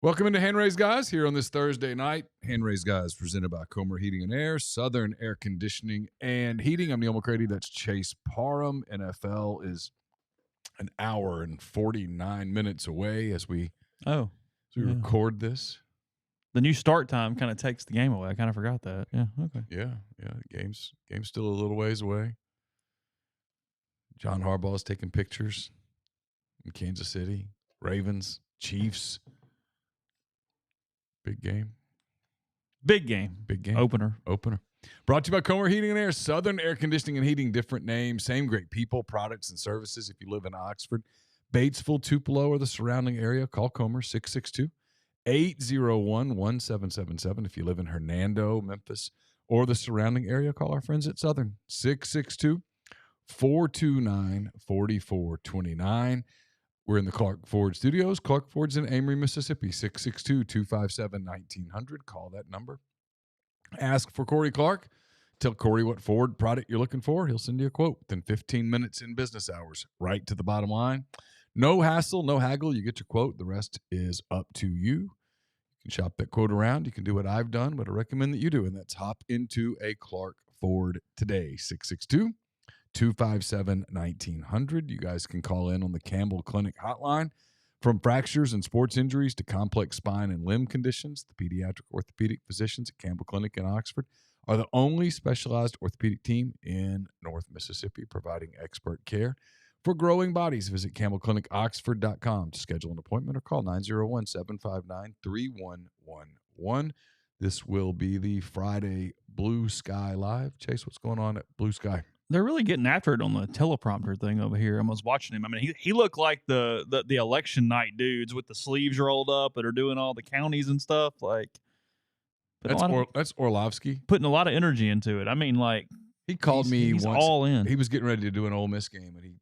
Welcome into Hand Raised Guys here on this Thursday night. Hand Raised Guys presented by Comer Heating and Air, Southern Air Conditioning and Heating. I'm Neal McCready. That's Chase Parham. NFL is an hour and 49 minutes away as we record this. The new start time kind of takes the game away. I kind of forgot that. Yeah, okay. Yeah. Game's still a little ways away. John Harbaugh's taking pictures in Kansas City. Ravens, Chiefs. Big game. Big game. Opener. Brought to you by Comer Heating and Air, Southern Air Conditioning and Heating, different names, same great people, products, and services. If you live in Oxford, Batesville, Tupelo, or the surrounding area, call Comer 662-801-1777. If you live in Hernando, Memphis, or the surrounding area, call our friends at Southern 662-429-4429. We're in the Clark Ford Studios. Clark Ford's in Amory, Mississippi, 662-257-1900. Call that number. Ask for Corey Clark. Tell Corey what Ford product you're looking for. He'll send you a quote within 15 minutes in business hours. Right to the bottom line. No hassle, no haggle. You get your quote. The rest is up to you. You can shop that quote around. You can do what I've done, but I recommend that you do, and that's hop into a Clark Ford today, 662-257-1900. You guys can call in on the Campbell Clinic Hotline. From fractures and sports injuries to complex spine and limb conditions, the pediatric orthopedic physicians at Campbell Clinic in Oxford are the only specialized orthopedic team in North Mississippi providing expert care for growing bodies. Visit campbellclinicoxford.com to schedule an appointment or call 901-759-3111. This will be the Friday Blue Sky Live. Chase, what's going on at Blue Sky? They're really getting after it on the teleprompter thing over here. I was watching him. I memean, he looked like the election night dudes with the sleeves rolled up that are doing all the counties and stuff. Like that's Orlovsky putting a lot of energy into it. I mean, like he called me he's once. All in. He was getting ready to do an Ole Miss game, and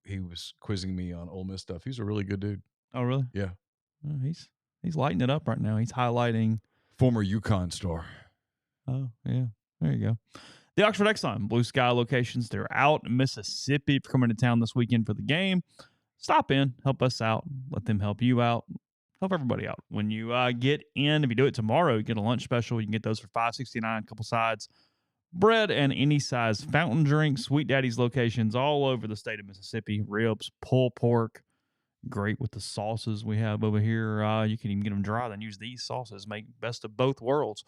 he was quizzing me on Ole Miss stuff. He's a really good dude. Oh, really? Yeah. He's lighting it up right now. He's highlighting former UConn star. Oh yeah, there you go. The Oxford Exxon Blue Sky locations, they're out in Mississippi. If you're coming to town this weekend for the game, stop in, help us out, let them help you out, help everybody out. When you get in, if you do it tomorrow, you get a lunch special. You can get those for $5.69, a couple sides, bread, and any size fountain drink. Sweet Daddy's locations all over the state of Mississippi. Ribs, pulled pork, great with the sauces we have over here. You can even get them dry, then use these sauces. Make best of both worlds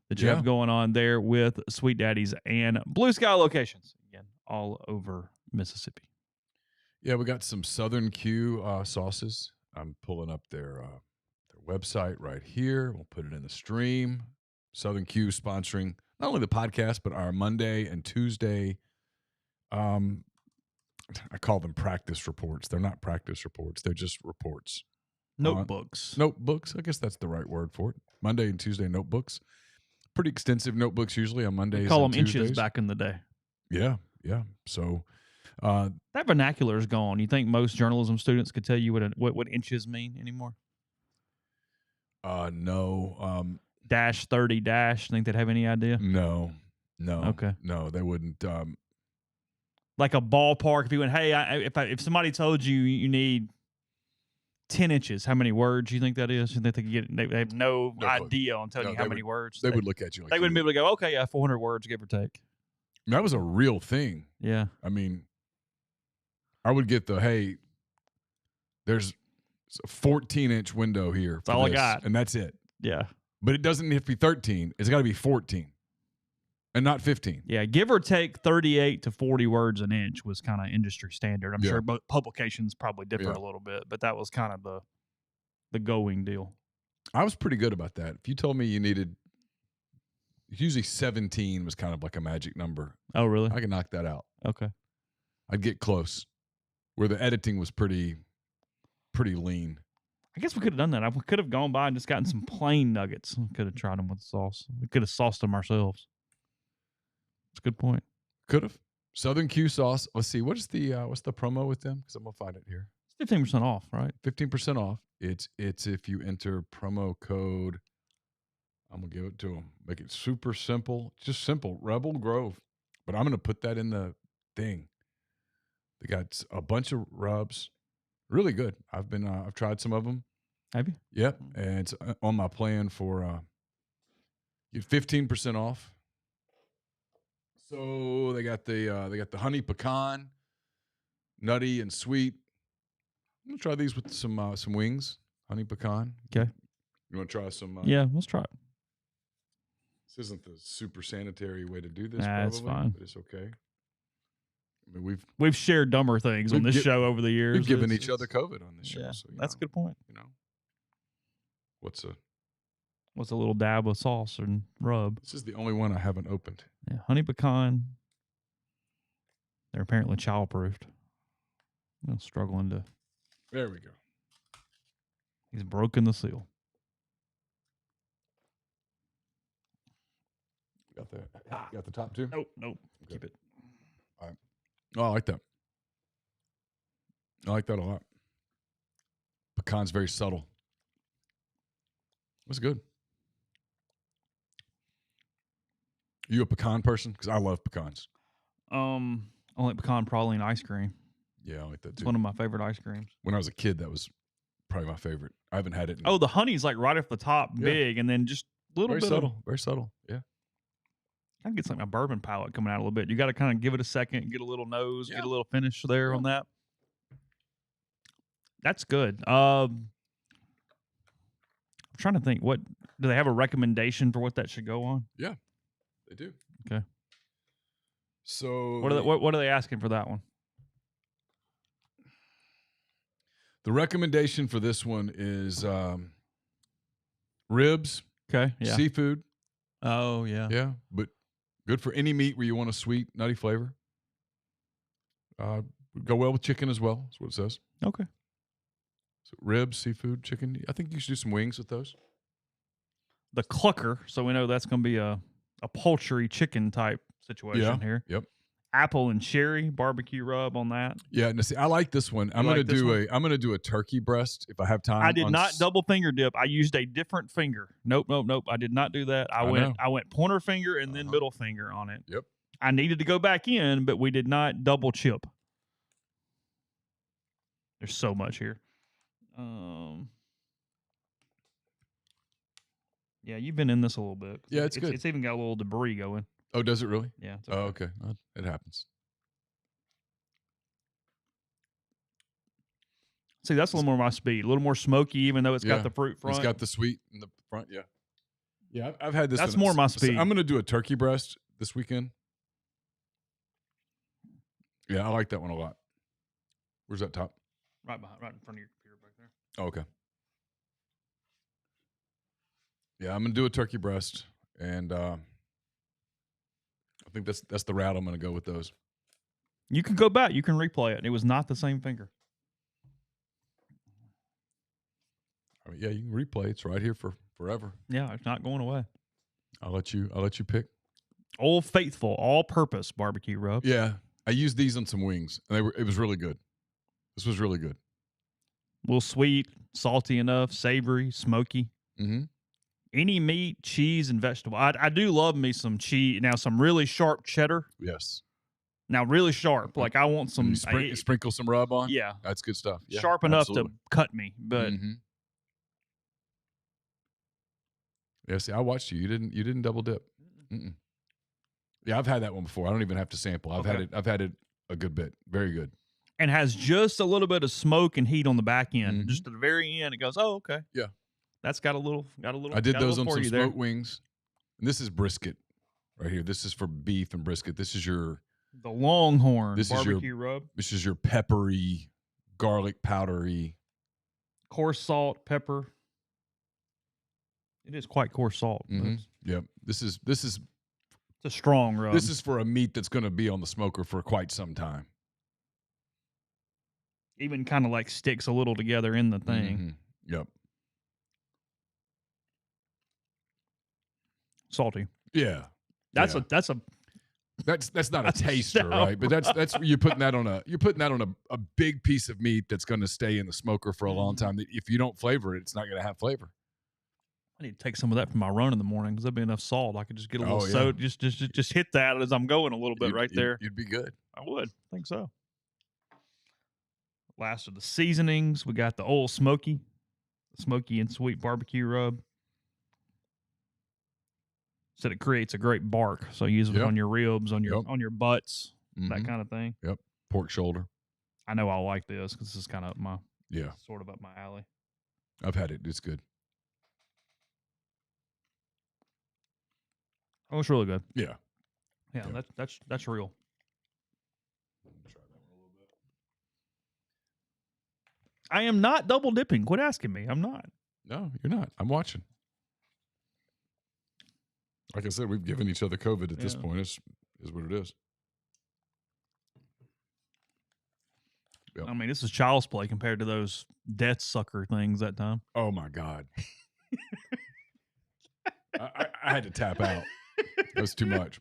that you have going on there with Sweet Daddy's and Blue Sky locations. Again, all over Mississippi. Yeah, we got some Southern Q sauces. I'm pulling up their website right here. We'll put it in the stream. Southern Q sponsoring not only the podcast, but our Monday and Tuesday. I call them practice reports. They're not practice reports. They're just reports. Notebooks. Notebooks. I guess that's the right word for it. Monday and Tuesday notebooks. Pretty extensive notebooks usually on Mondays. We call them Tuesdays. inches back in the day. Yeah. So that vernacular is gone. You think most journalism students could tell you what inches mean anymore? No. Dash 30 dash. Think they'd have any idea? No. Okay. No, they wouldn't. Like a ballpark. If you went, hey, if somebody told you need 10 inches, how many words do you think that is? You think they have no idea on telling you how many words? They would look at you like they wouldn't be able to go, okay, yeah, 400 words, give or take. That was a real thing. Yeah. I mean, I would get there's a 14-inch window here. That's all I got. And that's it. Yeah. But it doesn't have to be 13. It's got to be 14 and not 15. Yeah, give or take 38 to 40 words an inch was kind of industry standard. I'm sure both publications probably differ a little bit, but that was kind of the going deal. I was pretty good about that. If you told me you needed, usually 17 was kind of like a magic number. Oh, really? I could knock that out. Okay. I'd get close. Where the editing was pretty lean. I guess we could have done that. We could have gone by and just gotten some plain nuggets. We could have tried them with sauce. We could have sauced them ourselves. That's a good point. Could have. Southern Q sauce. Let's see. What's the promo with them? Because I'm gonna find it here. It's 15% off, right? 15% off. It's if you enter promo code. I'm gonna give it to them. Make it super simple. Just simple. Rebel Grove. But I'm gonna put that in the thing. They got a bunch of rubs. Really good. I've tried some of them. Have you? Yep, and it's on my plan for get 15% off. So they got the honey pecan, nutty and sweet. I'm gonna try these with some wings, honey pecan. Okay. You want to try some? Yeah, let's try it. This isn't the super sanitary way to do this, Nah, probably, it's fine. but it's okay. I mean, we've shared dumber things on this show over the years. We've given each other COVID on this show. Yeah, so, that's a good point. You know, what's a little dab of sauce and rub? This is the only one I haven't opened. Yeah, honey pecan. They're apparently childproofed. I'm struggling to. There we go. He's broken the seal. Got that? Got the top two? Nope. Okay. Keep it. All right. Oh, I like that. I like that a lot. Pecan's very subtle. That's good. You a pecan person? Because I love pecans. I like pecan praline ice cream. Yeah, I like that too. It's one of my favorite ice creams. When I was a kid, that was probably my favorite. I haven't had it. The honey's like right off the top, big, and then just a little bit subtle. Very subtle. Yeah. I can get like my bourbon palate coming out a little bit. You got to kind of give it a second, get a little nose, get a little finish there on that. That's good. I'm trying to think. What do they have a recommendation for what that should go on? Yeah, they do. Okay. So what are they asking for that one? The recommendation for this one is ribs. Okay. Yeah. Seafood. Oh yeah. Yeah, but good for any meat where you want a sweet, nutty flavor. Go well with chicken as well. That's what it says. Okay. So ribs, seafood, chicken. I think you should do some wings with those. The clucker, so we know that's going to be a poultry chicken type situation here. Yep. Apple and cherry barbecue rub on that. Yeah, now see, I like this one. I'm gonna do a turkey breast if I have time. I did not double finger dip. I used a different finger. Nope. I did not do that. I went pointer finger and then middle finger on it. Yep. I needed to go back in, but we did not double chip. There's so much here. Yeah, you've been in this a little bit. Yeah, it's good. It's even got a little debris going. Oh, does it really? Yeah. It's okay. Oh, okay. Well, it happens. See, that's a little more my speed. A little more smoky, even though it's got the fruit front. It's got the sweet in the front, yeah. Yeah, I've had this. That's more my speed. I'm going to do a turkey breast this weekend. Yeah, I like that one a lot. Where's that top? Right in front of your computer back there. Oh, okay. Yeah, I'm going to do a turkey breast, and I think that's the route I'm going to go with those. You can go back. You can replay it. It was not the same finger. I mean, yeah, you can replay. It's right here for forever. Yeah, it's not going away. I'll let you pick. Old Faithful all-purpose barbecue rub. Yeah, I used these on some wings, and it was really good. This was really good. A little sweet, salty enough, savory, smoky. Mm-hmm. Any meat, cheese, and vegetable. I do love me some cheese. Now, some really sharp cheddar. Yes. Now, really sharp. Like, I want some. Sprinkle some rub on? Yeah. That's good stuff. Yeah, sharp enough to cut me, but. Mm-hmm. Yeah, see, I watched you. You didn't double dip. Mm-mm. Yeah, I've had that one before. I don't even have to sample. I've had it a good bit. Very good. And has just a little bit of smoke and heat on the back end. Mm-hmm. Just at the very end, it goes, oh, okay. Yeah. That's got a little. I did those on some smoked wings. And this is brisket right here. This is for beef and brisket. This is the Longhorn barbecue rub. This is your peppery, garlic powdery. Coarse salt, pepper. It is quite coarse salt. Mm-hmm. Yep. This is it's a strong rub. This is for a meat that's going to be on the smoker for quite some time. Even kind of like sticks a little together in the thing. Mm-hmm. Yep. Salty. Yeah. That's not a taster, right? But that's you're putting that on a big piece of meat that's going to stay in the smoker for a long time. If you don't flavor it, it's not going to have flavor. I need to take some of that for my run in the morning because there'd be enough salt. I could just get a little soda, just hit that as I'm going a little bit there. You'd be good. I would. I think so. Last of the seasonings, we got the Old Smoky. smoky and sweet barbecue rub. Said it creates a great bark, so use it on your ribs, on your butts, that kind of thing. Yep, pork shoulder. I know I'll like this because this is kind of my sort of up my alley. I've had it; it's good. Oh, it's really good. Yeah. That's real. Try that one a little bit. I am not double dipping. Quit asking me. I'm not. No, you're not. I'm watching. Like I said, we've given each other COVID at this point. Is what it is. Yep. I mean, this is child's play compared to those death sucker things that time. Oh my God. I had to tap out. That was too much.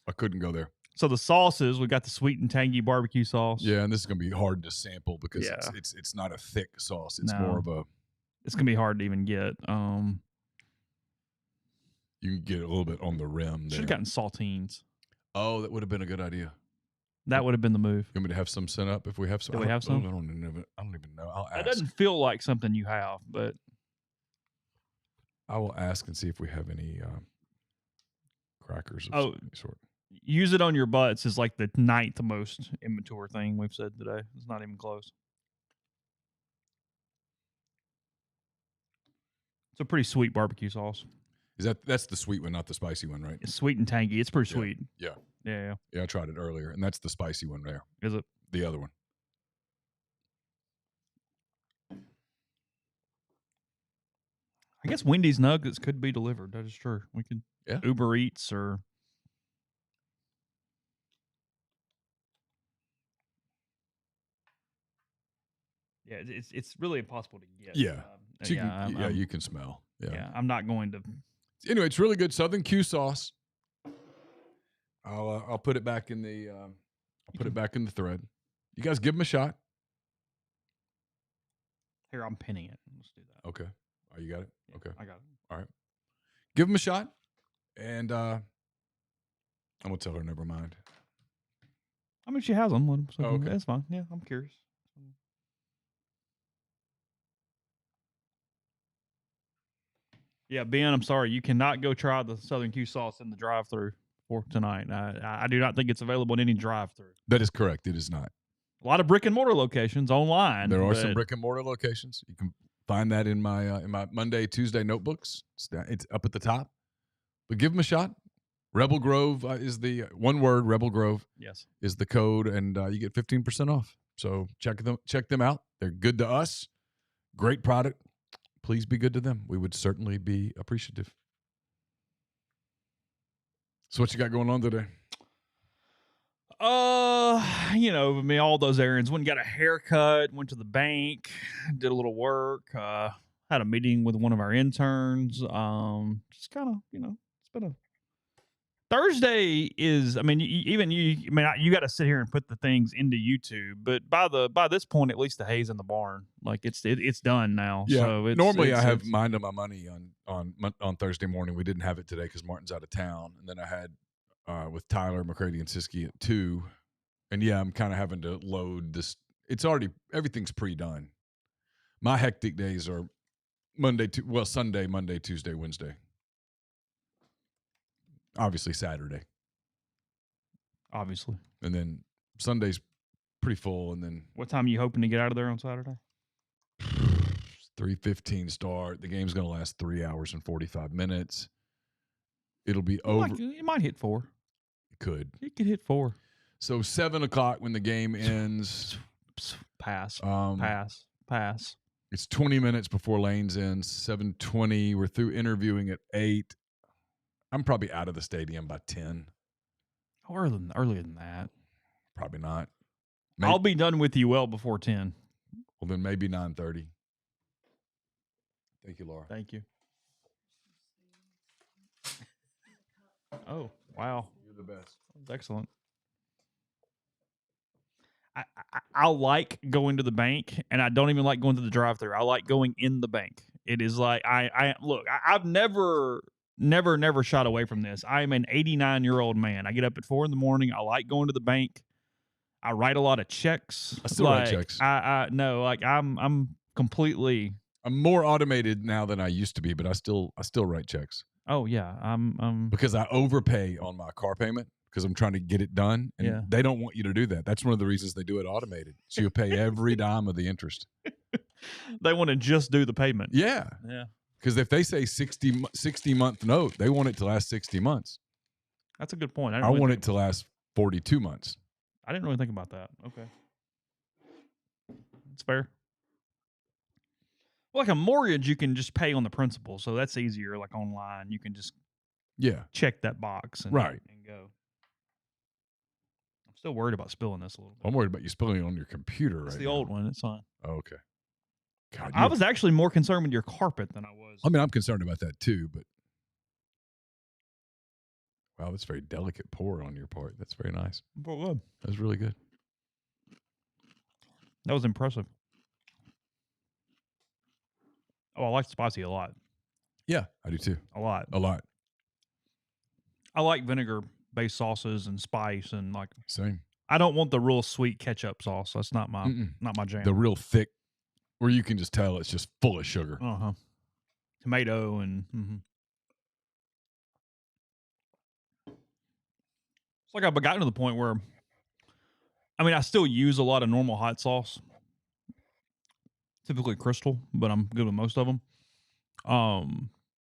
I couldn't go there. So the sauces, we got the sweet and tangy barbecue sauce. Yeah, and this is gonna be hard to sample because it's not a thick sauce. It's more of a. It's gonna be hard to even get. You can get a little bit on the rim. Should have gotten saltines. Oh, that would have been a good idea. That would have been the move. You want me to have some sent up if we have some? Do we have some? I don't even know. I'll ask. That doesn't feel like something you have, but I will ask and see if we have any crackers of any sort. Use it on your butts is like the 9th most immature thing we've said today. It's not even close. It's a pretty sweet barbecue sauce. That's the sweet one, not the spicy one, right? It's sweet and tangy. It's pretty sweet. Yeah. Yeah. Yeah, I tried it earlier, and that's the spicy one there. Is it? The other one. I guess Wendy's nuggets could be delivered. That is true. We could Uber Eats or. Yeah, it's really impossible to get. Yeah. You can smell. Yeah, I'm not going to. Anyway, it's really good Southern Q sauce. I'll put it back in the the thread. You guys give them a shot. Here, I'm pinning it. Let's do that. Okay. Oh, you got it? Yeah, okay. I got it. All right. Give them a shot, and I'm gonna tell her never mind. I mean, she has them. So okay. That's fine. Yeah, I'm curious. Yeah, Ben, I'm sorry. You cannot go try the Southern Q sauce in the drive-thru for tonight. I do not think it's available in any drive-thru. That is correct. It is not. A lot of brick and mortar locations online. There are some brick and mortar locations. You can find that in my Monday, Tuesday notebooks. It's up at the top. But give them a shot. Rebel Grove is the one word. Rebel Grove. Yes, is the code, and you get 15% off. So check them out. They're good to us. Great product. Please be good to them. We would certainly be appreciative. So what you got going on today? All those errands. Went and got a haircut, went to the bank, did a little work, had a meeting with one of our interns. Just kind of, it's been a Thursday is, you got to sit here and put the things into YouTube, but by this point, at least the hay's in the barn. Like it's done now. Yeah. So normally I have Mind on My Money on Thursday morning. We didn't have it today because Martin's out of town, and then I had with Tyler, McCready, and Siski at 2. And I'm kind of having to load this. Everything's pre-done. My hectic days are Sunday, Monday, Tuesday, Wednesday. Obviously Saturday. Obviously. And then Sunday's pretty full. And then what time are you hoping to get out of there on Saturday? 3:15 start. The game's going to last 3 hours and 45 minutes. It'll be over. It might hit 4. It could. It could hit 4. So 7 o'clock when the game ends. Pass. Pass. It's 20 minutes before lanes ends. 7:20. We're through interviewing at 8. I'm probably out of the stadium by 10. Oh, earlier than that. Probably not. I'll be done with you well before 10. Well, then maybe 9:30. Thank you, Laura. Thank you. Oh, wow. You're the best. That's excellent. I like going to the bank, and I don't even like going to the drive-thru. I like going in the bank. It is like I've never shied away from this. I am an 89-year-old man. I get up at 4 a.m. I like going to the bank. I write a lot of checks. I still write checks. I'm completely. I'm more automated now than I used to be, but I still write checks. Oh yeah, I'm because I overpay on my car payment because I'm trying to get it done, and they don't want you to do that. That's one of the reasons they do it automated. So you pay every dime of the interest. They want to just do the payment. Yeah. Because if they say 60 month note, they want it to last 60 months. That's a good point. I want it to last 42 months. I didn't really think about that. Okay. It's fair. Well, like a mortgage, you can just pay on the principal, so that's easier. Like online, you can just check that box and go. I'm still worried about spilling this a little bit. I'm worried about you spilling it on your computer right now. It's the old one. It's fine. Oh, okay. God, I was actually more concerned with your carpet than I was. I mean, I'm concerned about that too, but wow, that's very delicate pour on your part. That's very nice. That was really good. That was impressive. Oh, I like spicy a lot. Yeah, I do too. A lot. I like vinegar-based sauces and spice and like. Same. I don't want the real sweet ketchup sauce. That's not my jam. The real thick, where you can just tell it's just full of sugar. Tomato and. It's like I've gotten to the point where, I mean, I still use a lot of normal hot sauce, typically Crystal, but I'm good with most of them.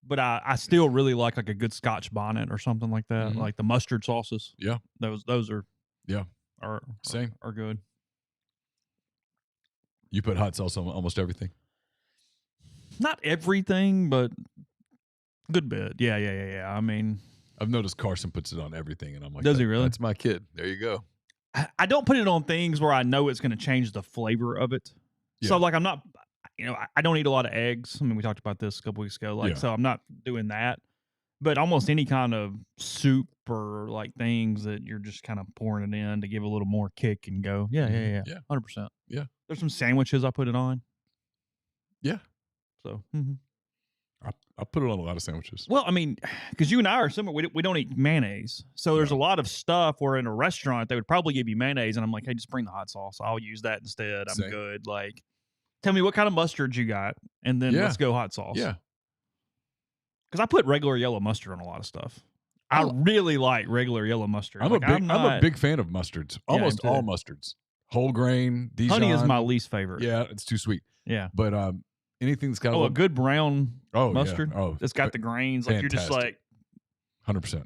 But I still really like a good Scotch bonnet or something like that, like the mustard sauces. Yeah, those are same are good. You put hot sauce on almost everything. Not everything, but good bit. Yeah. I mean, I've noticed Carson puts it on everything, and I'm like, does he really? That's my kid. There you go. I don't put it on things where I know it's going to change the flavor of it. Yeah. So like I'm not, I don't eat a lot of eggs. I mean, we talked about this a couple weeks ago. So I'm not doing that. But almost any kind of soup or like things that you're just kind of pouring it in to give a little more kick and go. Yeah. 100%. Yeah. There's some sandwiches I put it on. Yeah. So. I put it on a lot of sandwiches. Well, I mean, because you and I are similar. We don't eat mayonnaise. So there's a lot of stuff where in a restaurant, they would probably give you mayonnaise. And I'm like, hey, just bring the hot sauce. I'll use that instead. I'm good. Like, tell me what kind of mustard you got. And then let's go hot sauce. Yeah. Because I put regular yellow mustard on a lot of stuff. I really like regular yellow mustard. I'm a big fan of mustards. Almost all mustards. Whole grain, Dijon. Honey is my least favorite. Yeah, it's too sweet. Yeah. But anything that's got a good brown mustard. Yeah. It's got the grains. Like fantastic. You're just like 100%.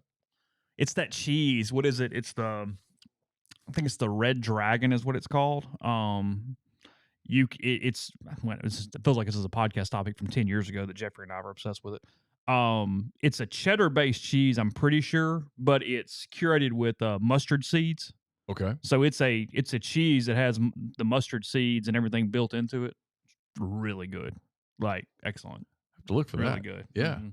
It's that cheese. What is it? It's I think it's the Red Dragon is what it's called. It feels like this is a podcast topic from 10 years ago that Jeffrey and I were obsessed with it. It's a cheddar-based cheese, I'm pretty sure, but it's curated with mustard seeds. Okay. So it's a cheese that has the mustard seeds and everything built into it. It's really good. Like, excellent. Have to look for really that. Good. Yeah. Mm-hmm.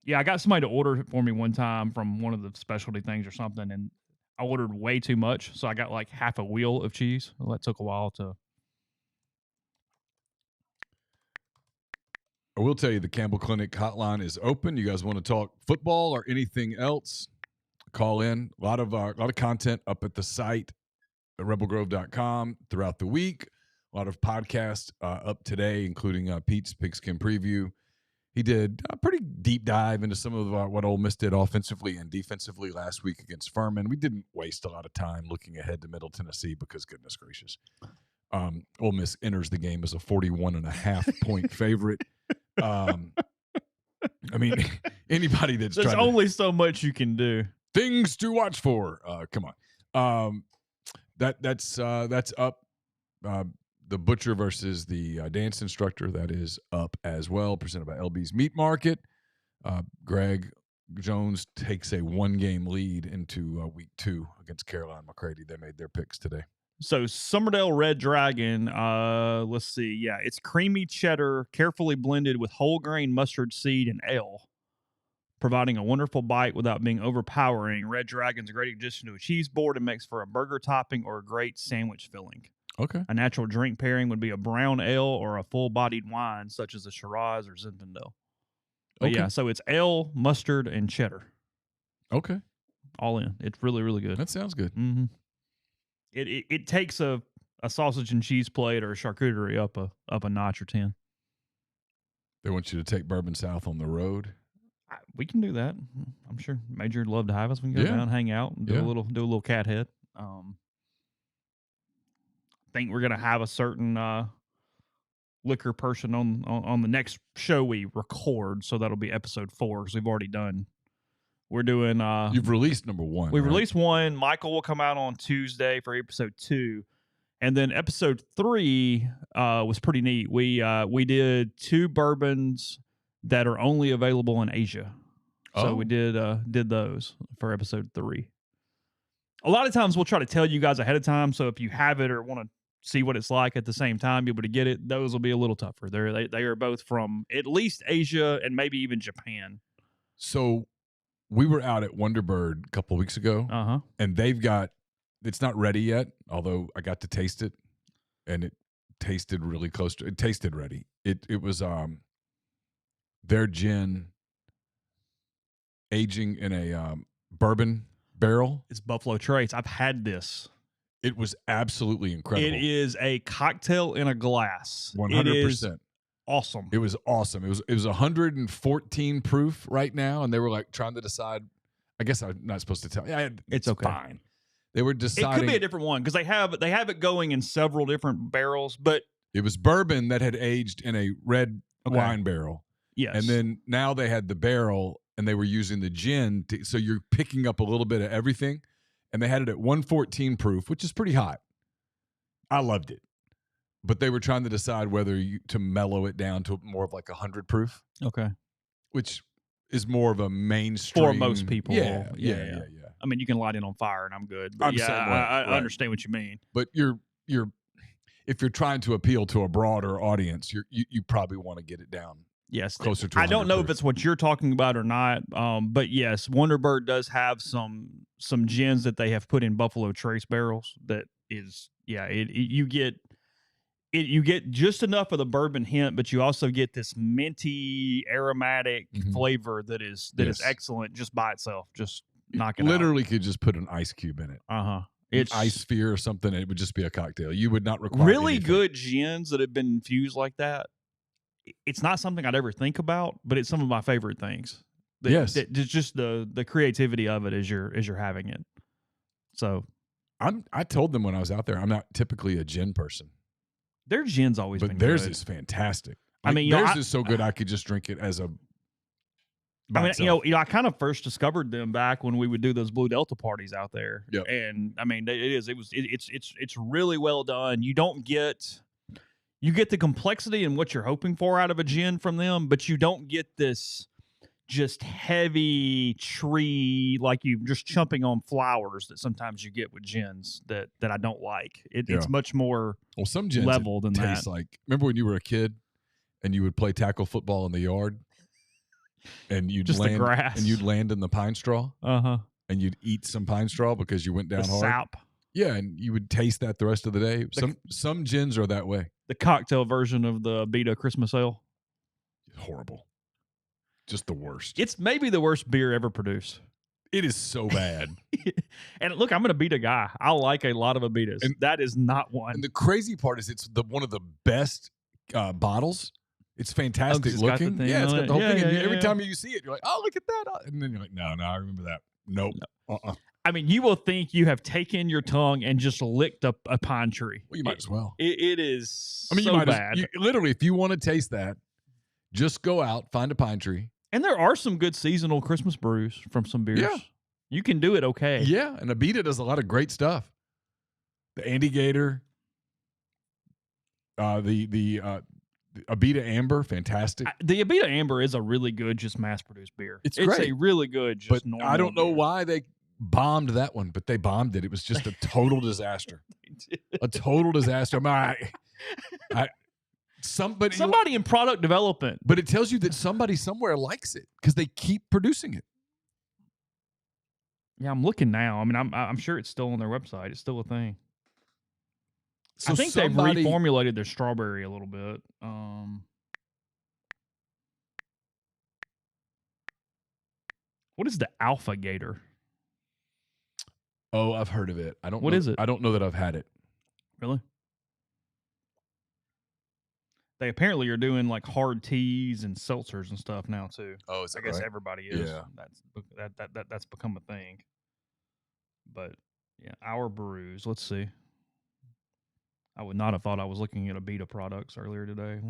Yeah, I got somebody to order it for me one time from one of the specialty things or something, and I ordered way too much, so I got like half a wheel of cheese. Well, that took a while to... I will tell you the Campbell Clinic Hotline is open. You guys want to talk football or anything else? Call in. A lot of content up at the site at rebelgrove.com throughout the week. A lot of podcasts up today, including Pete's Pigskin Preview. He did a pretty deep dive into some of what Ole Miss did offensively and defensively last week against Furman. We didn't waste a lot of time looking ahead to Middle Tennessee because, goodness gracious, Ole Miss enters the game as a 41.5 point favorite. I mean, anybody that's there's only so much you can do. Things to watch for. Come on. That's up. The butcher versus the dance instructor, that is up as well. Presented by LB's Meat Market. Greg Jones takes a 1-game lead into week 2 against Caroline McCready. They made their picks today. So Summerdale Red Dragon, let's see. Yeah, it's creamy cheddar, carefully blended with whole grain mustard seed and ale, providing a wonderful bite without being overpowering. Red Dragon's a great addition to a cheese board and makes for a burger topping or a great sandwich filling. Okay. A natural drink pairing would be a brown ale or a full-bodied wine, such as a Shiraz or Zinfandel. But yeah, so it's ale, mustard, and cheddar. Okay. All in. It's really, really good. That sounds good. Mm-hmm. It takes a a sausage and cheese plate or a charcuterie up a notch or 10. They want you to take Bourbon South on the road. We can do that. I'm sure Major would love to have us. We can go down, hang out, and do a little cat head. I think we're gonna have a certain liquor person on the next show we record, so that'll be episode 4 because we've already done. We're doing. You've released number 1. We right? released 1. Michael will come out on Tuesday for episode 2, and then episode 3 was pretty neat. We did 2 bourbons that are only available in Asia. So we did those for episode 3. A lot of times we'll try to tell you guys ahead of time, so if you have it or want to see what it's like at the same time, be able to get it. Those will be a little tougher. They are both from at least Asia and maybe even Japan. So we were out at Wonderbird a couple of weeks ago, and they've got, it's not ready yet, although I got to taste it, and it tasted really close to, it tasted ready. It was their gin aging in a bourbon barrel. It's Buffalo Trace. I've had this. It was absolutely incredible. It is a cocktail in a glass. 100%. Awesome. It was awesome. It was 114 proof right now, and they were like trying to decide. I guess I'm not supposed to tell. Yeah, it's okay. Fine. They were deciding. It could be a different one because they have it going in several different barrels, but it was bourbon that had aged in a red wine barrel. Yes. And then now they had the barrel, and they were using the gin. So you're picking up a little bit of everything. And they had it at 114 proof, which is pretty hot. I loved it. But they were trying to decide whether to mellow it down to more of like 100 proof. Okay. Which is more of a mainstream. For most people. Yeah. I mean, you can light it on fire and I'm good. But I'm I understand what you mean. But if you're trying to appeal to a broader audience, you probably want to get it down. Yes, closer to. I don't know if it's what you're talking about or not, but yes, Wonderbird does have some gins that they have put in Buffalo Trace barrels. That is, you get just enough of the bourbon hint, but you also get this minty aromatic flavor that is excellent just by itself. Just knock it out. Literally could just put an ice cube in it. It's ice sphere or something. And it would just be a cocktail. You would not require really anything. Good gins that have been infused like that. It's not something I'd ever think about, but it's some of my favorite things. Just the creativity of it as you're having it. So, I told them when I was out there, I'm not typically a gin person. Their gin's always been good. But theirs is fantastic. I mean, theirs is so good I could just drink it as a. I kind of first discovered them back when we would do those Blue Delta parties out there. Yep. And I mean, it's really well done. You get the complexity and what you're hoping for out of a gin from them, but you don't get this just heavy tree, like you just chumping on flowers that sometimes you get with gins that I don't like. It's much more some gins level than taste that. Like, remember when you were a kid and you would play tackle football in the yard and you'd just land the grass. and you'd land in the pine straw? And you'd eat some pine straw because you went down the hard. Sap. Yeah, and you would taste that the rest of the day. Some gins are that way. The cocktail version of the Beta Christmas Ale. Horrible. Just the worst. It's maybe the worst beer ever produced. It is so bad. And look, I'm an Abita guy. I like a lot of Abitas. And that is not one. And the crazy part is it's one of the best bottles. It's fantastic looking. It's got the whole thing. And every time time you see it, you're like, oh, look at that. And then you're like, no, I remember that. Nope. No. I mean, you will think you have taken your tongue and just licked a pine tree. Well, you might as well. It is you so bad. Literally, if you want to taste that, just go out, find a pine tree. And there are some good seasonal Christmas brews from some beers. Yeah. You can do it okay. Yeah, and Abita does a lot of great stuff. The Andy Gator, the Abita Amber, fantastic. The Abita Amber is a really good, just mass-produced beer. It's great. It's a really good, just normal I don't know beer. why they bombed that one, but they bombed it. It was just a total disaster. A total disaster. Somebody in product development. But it tells you that somebody somewhere likes it because they keep producing it. Yeah, I'm looking now. I mean, I'm sure it's still on their website. It's still a thing. So I think they've reformulated their strawberry a little bit. What is the Alpha Gator? Oh, I've heard of it. What is it? I don't know that I've had it. Really? They apparently are doing like hard teas and seltzers and stuff now too. Oh, is I that guess right? everybody is. Yeah. That's become a thing. But yeah, our brews. Let's see. I would not have thought I was looking at Abita products earlier today.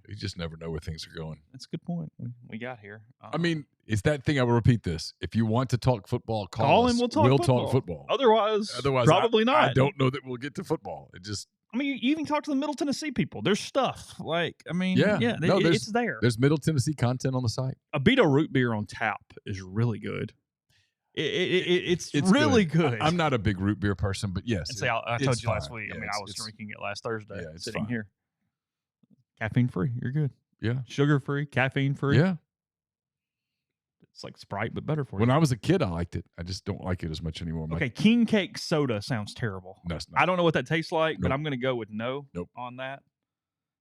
You just never know where things are going. That's a good point. We got here. I mean, it's that thing. I will repeat this. If you want to talk football, call us. him. We'll talk football. Otherwise, probably not. I don't know that we'll get to football. It just. I mean, you even talk to the Middle Tennessee people. There's stuff like, I mean, it's there. There's Middle Tennessee content on the site. Abita root beer on tap is really good. It's really good. I'm not a big root beer person, but yes. And I told you last week. Yeah, I mean, I was drinking it last Thursday. Yeah, sitting fine. Here. Caffeine free. You're good. Yeah. Sugar free. Caffeine free. Yeah. It's like Sprite, but better for you. When I was a kid, I liked it. I just don't like it as much anymore. Okay, King Cake soda sounds terrible. That's not. I don't know what that tastes like, but I'm going to go with no on that.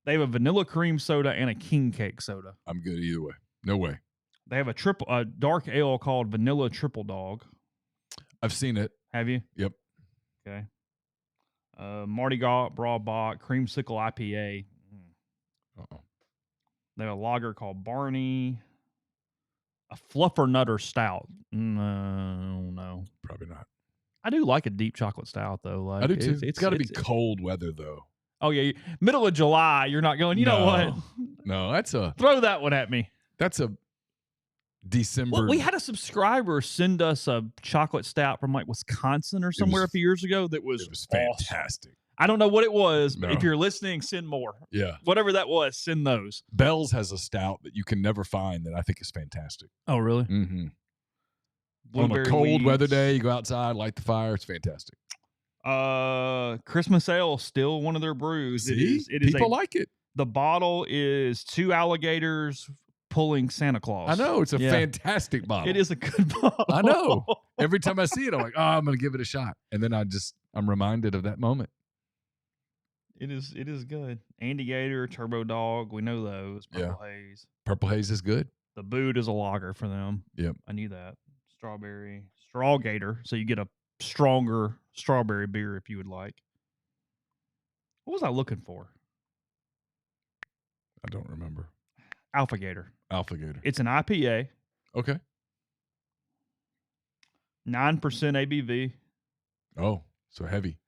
They have a vanilla cream soda and a King Cake soda. I'm good either way. No way. They have a dark ale called Vanilla Triple Dog. I've seen it. Have you? Yep. Okay. Mardi Gras Bock Creamsicle IPA. Uh-oh. They have a lager called Barney. A Fluffernutter Stout. No. Probably not. I do like a deep chocolate stout, though. Like, I do, too. It's got to be cold weather, though. Oh, yeah. Middle of July, you're not going, you know what? No, throw that one at me. That's a December. Well, we had a subscriber send us a chocolate stout from like Wisconsin or somewhere a few years ago that was fantastic. Awesome. I don't know what it was, but if you're listening, send more. Yeah. Whatever that was, send those. Bell's has a stout that you can never find that I think is fantastic. Oh, really? Mm-hmm. On a cold weather day, you go outside, light the fire. It's fantastic. Christmas Ale, still one of their brews. See? People like it. The bottle is 2 alligators pulling Santa Claus. I know. It's a fantastic bottle. It is a good bottle. I know. Every time I see it, I'm like, I'm going to give it a shot. And then I'm reminded of that moment. It is good. Andy Gator, Turbo Dog, we know those. Purple Haze. Purple Haze is good. The Boot is a lager for them. Yep. I knew that. Strawberry. Straw Gator. So you get a stronger strawberry beer if you would like. What was I looking for? I don't remember. Alpha Gator. It's an IPA. Okay. 9% ABV. Oh, so heavy.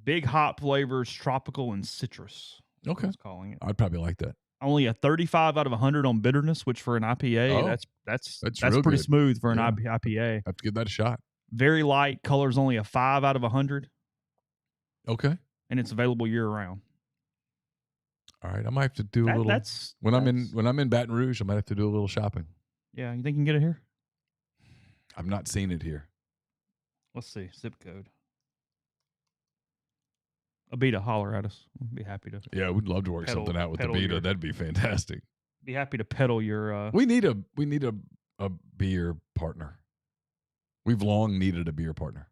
Big hop flavors, tropical and citrus. Okay. That's calling it. I'd probably like that. Only a 35 out of 100 on bitterness, which for an IPA, that's pretty good. Smooth for an IPA. Have to give that a shot. Very light. Color's only a 5 out of 100. Okay. And it's available year round. All right, I might have to do a little. When I'm in Baton Rouge, I might have to do a little shopping. Yeah, you think you can get it here? I've not seen it here. Let's see, zip code. Abita, holler at us. We'd be happy to. Yeah, we'd love to work something out with Abita. That'd be fantastic. Be happy to peddle your. We need a beer partner. We've long needed a beer partner.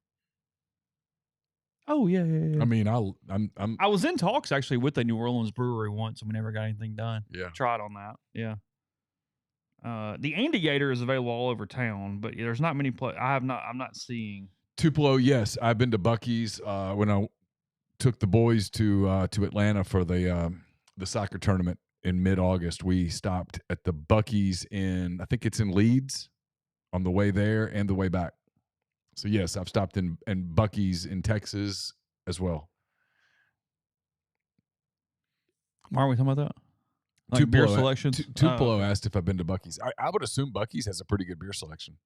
Oh yeah. I mean, I was in talks actually with the New Orleans brewery once, and we never got anything done. Yeah, tried on that. Yeah. The Andy Gator is available all over town, but there's not many I'm not seeing. Tupelo, yes, I've been to Buc-ee's when I took the boys to Atlanta for the soccer tournament in mid-August. We stopped at the Buc-ee's I think it's in Leeds, on the way there and the way back. So, yes, I've stopped in Buc-ee's in Texas as well. Why are we talking about that? Like Tupelo, beer selections? Tupelo asked if I've been to Buc-ee's. I would assume Buc-ee's has a pretty good beer selection.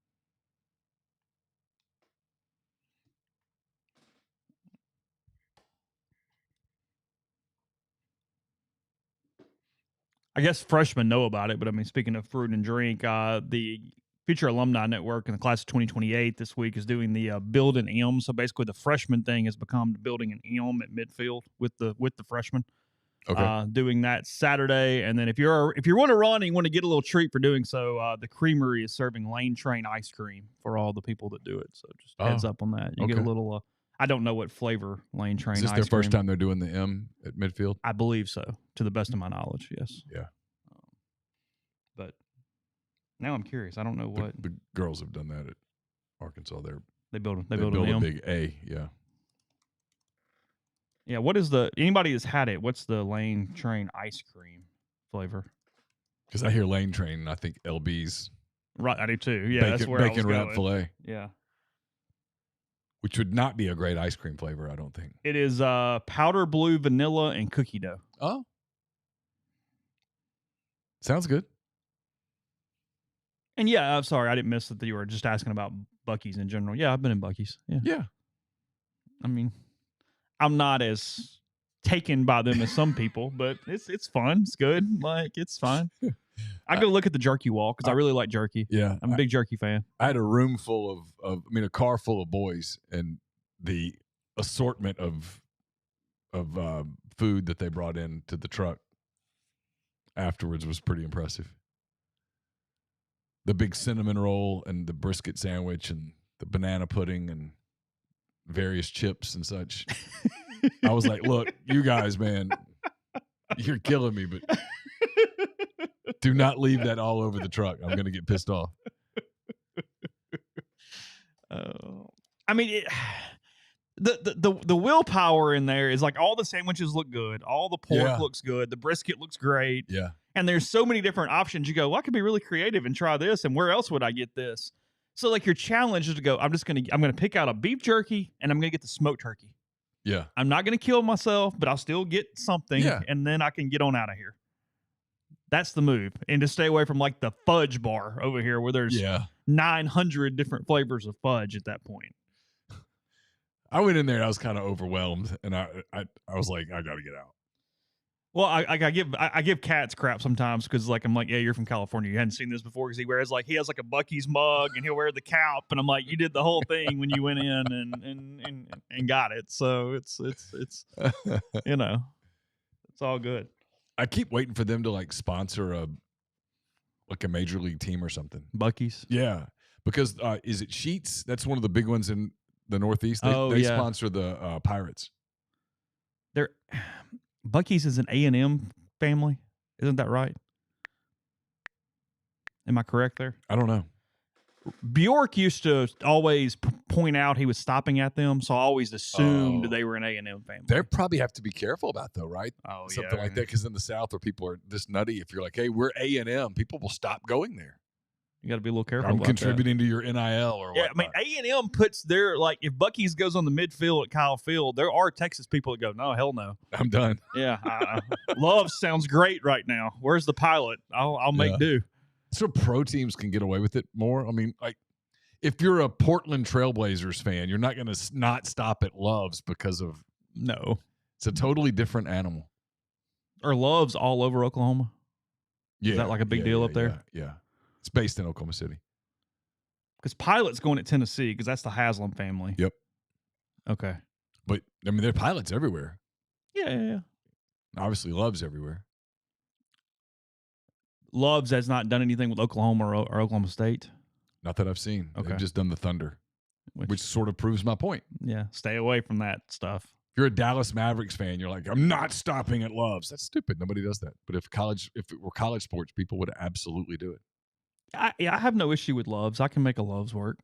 I guess freshmen know about it, but I mean, speaking of fruit and drink, the Future Alumni Network in the class of 2028 this week is doing the Build an M. So basically, the freshman thing has become building an M at midfield with the freshmen. Okay. Doing that Saturday, and then if you want to run and you want to get a little treat for doing so, the Creamery is serving Lane Train ice cream for all the people that do it. So just heads up on that. You get a little. I don't know what flavor Lane Train. Is this their first time they're doing the M at midfield? I believe so, to the best of my knowledge. Yes. Yeah. But now I'm curious. I don't know what the girls have done that at Arkansas. They build a a big A. Yeah. Yeah, what is anybody that's had it, what's the Lane Train ice cream flavor? Because I hear Lane Train and I think LB's Right, I do too. Yeah, that's where I was bacon wrap going. filet, Yeah. which would not be a great ice cream flavor, I don't think. It is powder blue vanilla and cookie dough. Oh. Sounds good. And yeah, I'm sorry, I didn't miss that you were just asking about Buc-ee's in general. Yeah, I've been in Buc-ee's. Yeah. Yeah. I mean, I'm not as taken by them as some people, but it's fun. It's good. Like, it's fine. I go look at the jerky wall because I really like jerky. Yeah. I'm a big jerky fan. I had a room full a car full of boys, and the assortment of food that they brought in to the truck afterwards was pretty impressive. The big cinnamon roll and the brisket sandwich and the banana pudding and various chips and such. I was like, look, you guys, man, you're killing me, but do not leave that all over the truck. I'm going to get pissed off. I mean, the willpower in there is like all the sandwiches look good. All the pork looks good. The brisket looks great. Yeah. And there's so many different options. You go, well, I could be really creative and try this. And where else would I get this? So like your challenge is to go, I'm going to pick out a beef jerky and I'm going to get the smoked turkey. Yeah. I'm not going to kill myself, but I'll still get something. Yeah. And then I can get on out of here. That's the move. And to stay away from like the fudge bar over here where there's 900 different flavors of fudge at that point. I went in there and I was kind of overwhelmed, and I was like, I got to get out. Well, I give Cats crap sometimes because like I'm like, yeah, you're from California, you hadn't seen this before, because he has like a Buc-ee's mug and he'll wear the cap, and I'm like, you did the whole thing when you went in and got it, so it's you know, it's all good. I keep waiting for them to like sponsor a major league team or something. Buc-ee's, yeah, because is it Sheetz? That's one of the big ones in the Northeast. They sponsor the Pirates. Buc-ee's is an A&M family. Isn't that right? Am I correct there? I don't know. Bjork used to always point out he was stopping at them, so I always assumed they were an A&M family. They probably have to be careful about though, right? Oh, something like that, because in the South where people are this nutty, if you're like, hey, we're A&M, people will stop going there. You got to be a little careful. I'm contributing to your NIL or what? Yeah, I mean, A&M puts their, like, if Buc-ee's goes on the midfield at Kyle Field, there are Texas people that go, no, hell no. I'm done. Yeah. Love sounds great right now. Where's the pilot? I'll make do. So pro teams can get away with it more. I mean, like, if you're a Portland Trailblazers fan, you're not going to not stop at Love's because of. No. It's a totally different animal. Are Love's all over Oklahoma? Yeah. Is that like a big deal up there? Yeah. It's based in Oklahoma City. Because Pilot's going at Tennessee because that's the Haslam family. Yep. Okay. But, I mean, there are pilots everywhere. Yeah. Obviously, Love's everywhere. Love's has not done anything with Oklahoma or Oklahoma State? Not that I've seen. Okay. They've just done the Thunder, which sort of proves my point. Yeah. Stay away from that stuff. If you're a Dallas Mavericks fan, you're like, I'm not stopping at Love's. That's stupid. Nobody does that. But if it were college sports, people would absolutely do it. I have no issue with Love's. I can make a Love's work.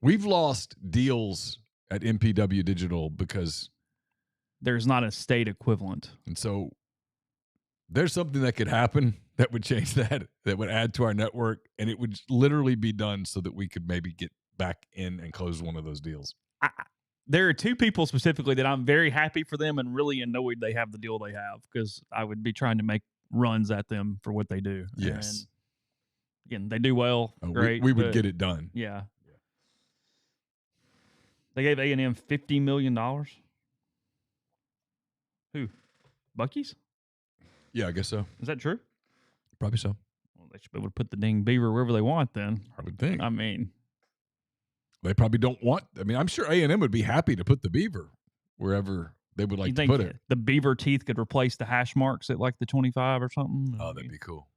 We've lost deals at MPW Digital because there's not a state equivalent. And so there's something that could happen that would change that would add to our network, and it would literally be done so that we could maybe get back in and close one of those deals. There are two people specifically that I'm very happy for them and really annoyed they have the deal they have, because I would be trying to make runs at them for what they do. Yes. And again, they do well. Great. We would get it done. Yeah. They gave A&M $50 million. Who? Buc-ee's? Yeah, I guess so. Is that true? Probably so. Well, they should be able to put the dang beaver wherever they want then. I would think. I mean, they probably don't want. I mean, I'm sure A&M would be happy to put the beaver wherever they would like to put it. The beaver teeth could replace the hash marks at like the 25 or something? Oh, that'd be cool.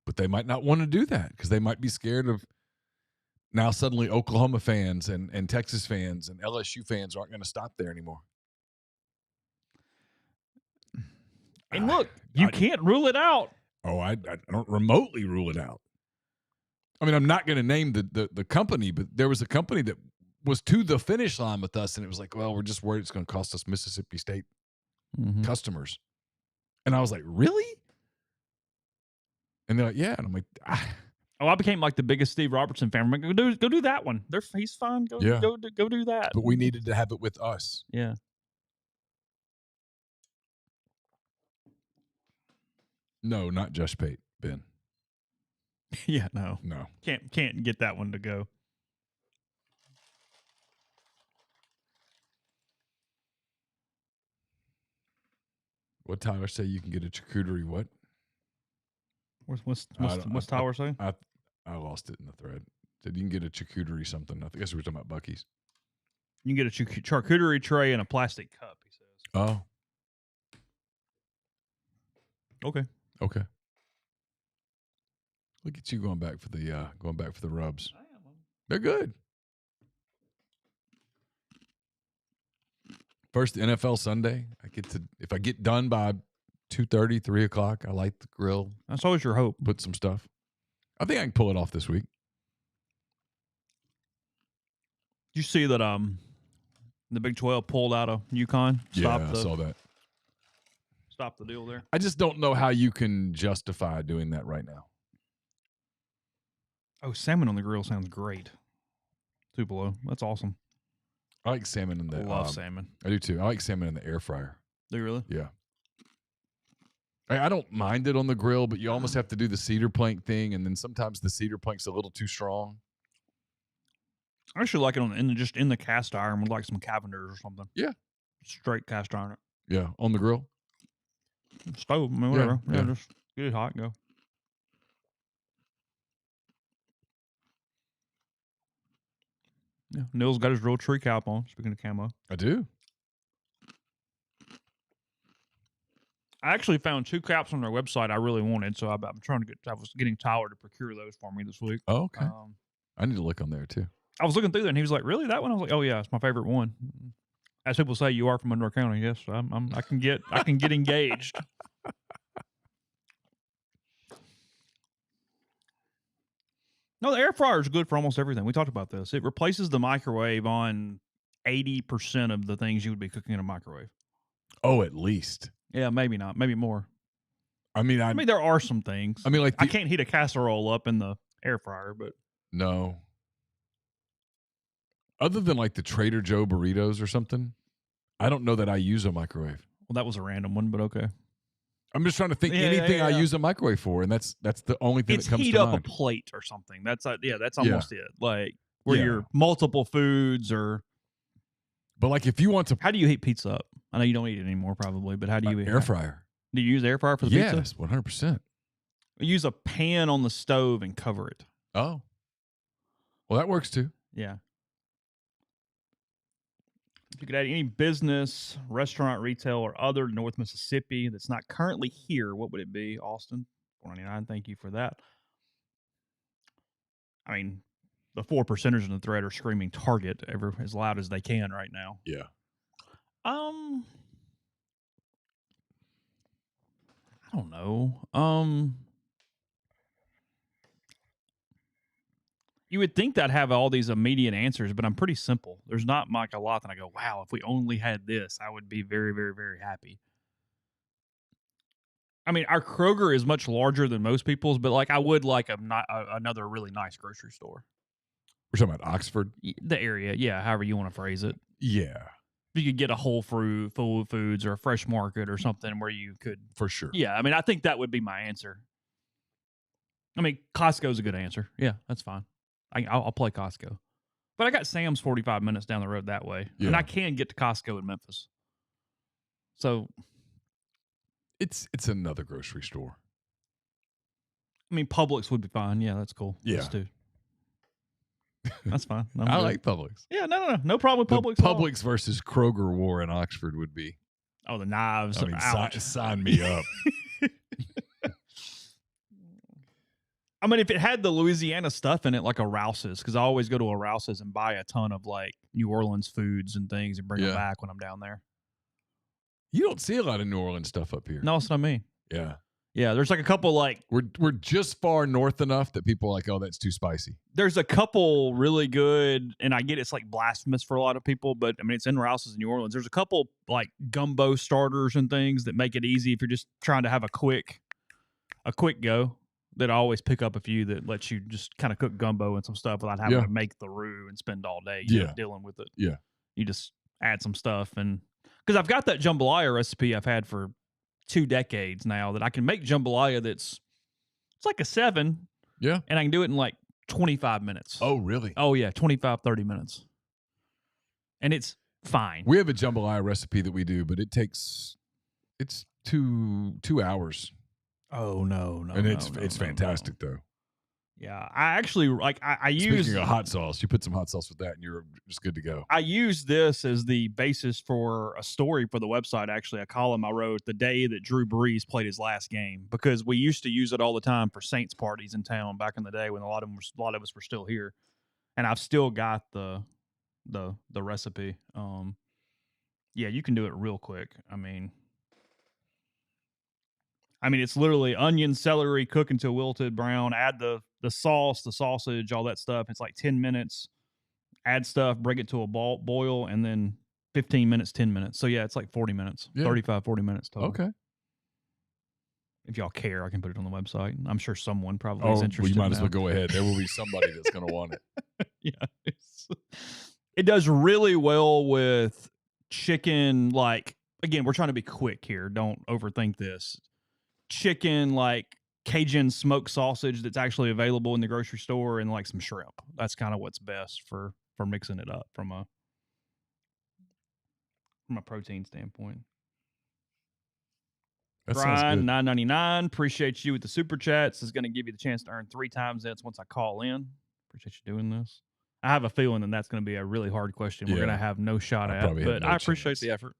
But they might not want to do that because they might be scared of now suddenly Oklahoma fans and Texas fans and LSU fans aren't going to stop there anymore. And look, you can't rule it out. Oh, I don't remotely rule it out. I mean, I'm not going to name the company, but there was a company that was to the finish line with us, and it was like, well, we're just worried it's going to cost us Mississippi State customers. And I was like, really? And they're like, yeah. And I'm like, Oh, I became like the biggest Steve Robertson fan. I'm like, go do that one. He's fine. Go do that. But we needed to have it with us. Yeah. No, not Josh Pate, Ben. Yeah, no. Can't get that one to go. What Tyler say? You can get a charcuterie what? What's Tyler saying? I lost it in the thread. Said you can get a charcuterie something. I guess we were talking about Buc-ee's. You can get a charcuterie tray and a plastic cup, he says. Oh. Okay. Look at you going back for the rubs. They're good. First NFL Sunday. If I get done by 2:30, 3 o'clock, I light the grill. That's always your hope. Put some stuff. I think I can pull it off this week. Did you see that the Big 12 pulled out of UConn? I saw that. Stop the deal there. I just don't know how you can justify doing that right now. Oh, salmon on the grill sounds great. Tupelo. That's awesome. I like salmon in the. I love salmon. I do too. I like salmon in the air fryer. Do you really? Yeah. I don't mind it on the grill, but you almost have to do the cedar plank thing, and then sometimes the cedar plank's a little too strong. I actually like it in the cast iron with like some Cavenders or something. Yeah. Straight cast iron. Yeah, on the grill. Stove, I mean, whatever. Yeah, just get it hot and go. Yeah, Neal's got his real tree cap on. Speaking of camo, I do. I actually found 2 caps on their website I really wanted, so I'm trying to get. I was getting Tyler to procure those for me this week. Oh, okay. I need to look on there too. I was looking through there, and he was like, "Really, that one?" I was like, "Oh yeah, it's my favorite one." As people say, you are from Monroe County. Yes, I can get engaged. No, the air fryer is good for almost everything. We talked about this. It replaces the microwave on 80% of the things you would be cooking in a microwave. Oh, at least. Yeah, maybe not. Maybe more. I mean, there are some things. I mean, like I can't heat a casserole up in the air fryer, but no. Other than like the Trader Joe burritos or something, I don't know that I use a microwave. Well, that was a random one, but okay. I'm just trying to think anything I use a microwave for, and that's the only thing that comes to mind. Heat up a plate or something. That's almost it. Like where you're multiple foods or. But like if you want to, how do you heat pizza up? I know you don't eat it anymore, probably, but how do you eat air fryer? Do you use air fryer for the pizza? Yes, 100%. Use a pan on the stove and cover it. Oh, well, that works too. Yeah. If you could add any business, restaurant, retail, or other in North Mississippi that's not currently here, what would it be? Austin, 499. Thank you for that. I mean, the 4%ers in the thread are screaming Target as loud as they can right now. Yeah. I don't know. You would think that I'd have all these immediate answers, but I'm pretty simple. There's not like a lot that I go, wow, if we only had this, I would be very, very, very happy. I mean, our Kroger is much larger than most people's, but like I would like another really nice grocery store. We're talking about Oxford? The area, yeah, however you want to phrase it. Yeah. If you could get a Whole Foods or a Fresh Market or something where you could. For sure. Yeah, I mean, I think that would be my answer. I mean, Costco's a good answer. Yeah, that's fine. I'll play Costco. But I got Sam's 45 minutes down the road that way. Yeah. And I can get to Costco in Memphis. So. It's another grocery store. I mean, Publix would be fine. Yeah, that's cool. Yeah. That's too. That's fine. I like Publix. Yeah, no problem with Publix. Publix versus Kroger war in Oxford would be. Oh, the knives. I mean, sign me up. I mean, if it had the Louisiana stuff in it, like a Rouse's, because I always go to a Rouse's and buy a ton of like New Orleans foods and things and bring them back when I'm down there. You don't see a lot of New Orleans stuff up here. No, that's what I mean. Yeah. Yeah, there's like a couple like we're just far north enough that people are like, oh, that's too spicy. there's a couple really good, and I get it's like blasphemous for a lot of people, but I mean it's in Rouse's in New Orleans. There's a couple like gumbo starters and things that make it easy if you're just trying to have a quick go. That I always pick up a few that lets you just kind of cook gumbo and some stuff without having to make the roux and spend all day dealing with it. Yeah. You just add some stuff, and because I've got that jambalaya recipe I've had for 2 decades now that I can make jambalaya it's like a 7. Yeah. And I can do it in like 25 minutes. Oh, really? Oh, yeah, 25, 30 minutes. And it's fine. We have a jambalaya recipe that we do, but it's 2 hours. Oh, no. And it's fantastic, though. Yeah, I actually, like, I use... Speaking of hot sauce, you put some hot sauce with that, and you're just good to go. I use this as the basis for a story for the website, actually, a column I wrote the day that Drew Brees played his last game, because we used to use it all the time for Saints parties in town back in the day when a lot of us were still here. And I've still got the recipe. Yeah, you can do it real quick. I mean, it's literally onion, celery, cook until wilted brown, add the sauce, the sausage, all that stuff. It's like 10 minutes. Add stuff, bring it to a boil, and then 15 minutes, 10 minutes. So, yeah, it's like 40 minutes, 35, 40 minutes total. Okay. If y'all care, I can put it on the website. I'm sure someone probably is interested. Well, you might as well go ahead. There will be somebody that's going to want it. Yeah. It does really well with chicken. Like, again, we're trying to be quick here. Don't overthink this. Chicken, like Cajun smoked sausage that's actually available in the grocery store, and like some shrimp. That's kind of what's best for mixing it up from a protein standpoint. That Brian, $9.99. Appreciate you with the super chats. This is going to give you the chance to earn 3 times that once I call in. Appreciate you doing this. I have a feeling that that's going to be a really hard question. We're going to have no shot at, but I appreciate the effort.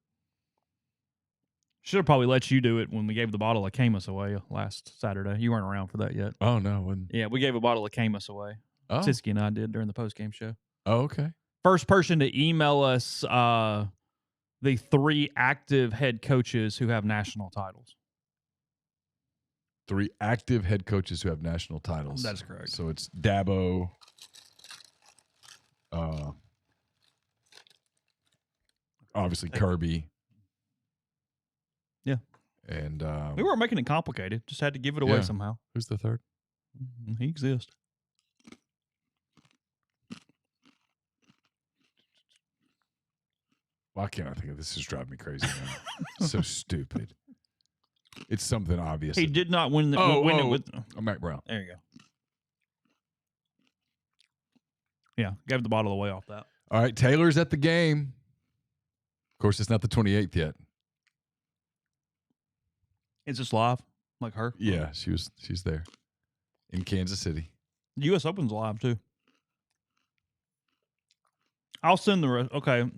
Should have probably let you do it when we gave the bottle of Camus away last Saturday. You weren't around for that yet. Oh, no. Yeah, we gave a bottle of Camus away. Oh. Siski and I did during the post-game show. Oh, okay. First person to email us the 3 active head coaches who have national titles. 3 active head coaches who have national titles. That's correct. So it's Dabo, obviously Kirby. Yeah. And we weren't making it complicated. Just had to give it away somehow. Who's the third? He exists. Why can't I think of this? This is driving me crazy now. So stupid. It's something obvious. He did not win win it with Mac Brown. There you go. Yeah, gave the bottle away off that. All right, Taylor's at the game. Of course, it's not the 28th yet. Is this live? Like her? Yeah, she's there in Kansas City. The U.S. Open's live too. I'll send the rest. Okay.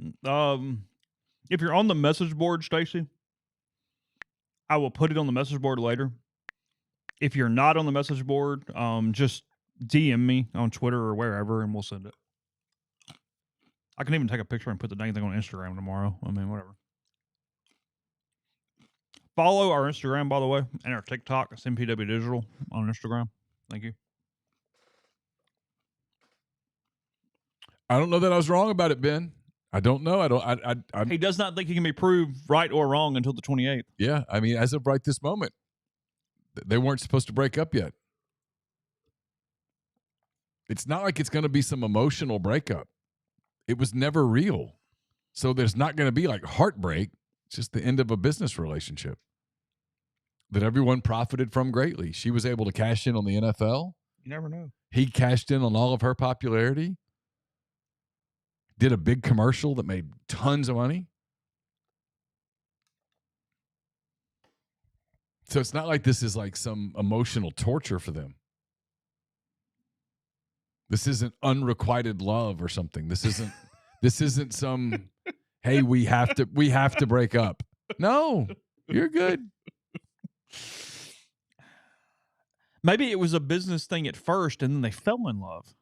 If you're on the message board, Stacy, I will put it on the message board later. If you're not on the message board, just DM me on Twitter or wherever, and we'll send it. I can even take a picture and put the dang thing on Instagram tomorrow. I mean, whatever. Follow our Instagram, by the way, and our TikTok. It's MPW Digital on Instagram. Thank you. I don't know that I was wrong about it, Ben. I don't know. He does not think he can be proved right or wrong until the 28th. Yeah, I mean, as of right this moment, they weren't supposed to break up yet. It's not like it's going to be some emotional breakup. It was never real. So there's not going to be like heartbreak. It's just the end of a business relationship that everyone profited from greatly. She was able to cash in on the NFL. You never know. He cashed in on all of her popularity. Did a big commercial that made tons of money. So it's not like this is like some emotional torture for them. This isn't unrequited love or something. This isn't some, hey, we have to break up. No, you're good. Maybe it was a business thing at first and then they fell in love.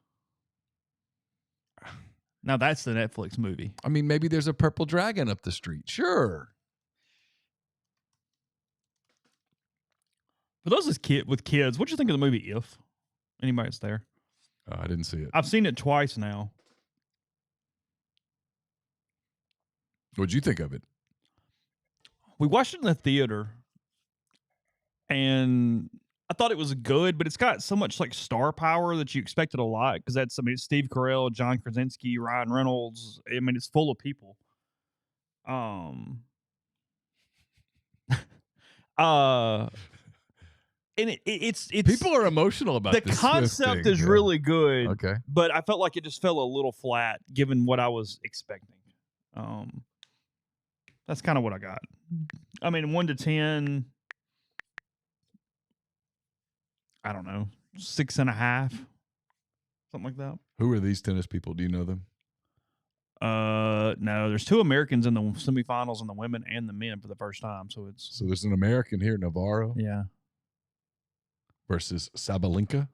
Now that's the Netflix movie. I mean, maybe there's a purple dragon up the street. Sure. For those with kids, what do you think of the movie If? Anybody that's there? I didn't see it. I've seen it twice now. What'd you think of it? We watched it in the theater, and I thought it was good, but it's got so much like star power that you expected a lot because it's Steve Carell, John Krasinski, Ryan Reynolds. I mean, it's full of people. And it's people are emotional about the this concept thing, is really good. Okay, but I felt like it just fell a little flat given what I was expecting. That's kind of what I got. I mean, 1 to 10. I don't know, 6.5, something like that. Who are these tennis people? Do you know them? No, there's 2 Americans in the semifinals and the women and the men for the first time. So there's an American here, Navarro. Yeah. Versus Sabalenka.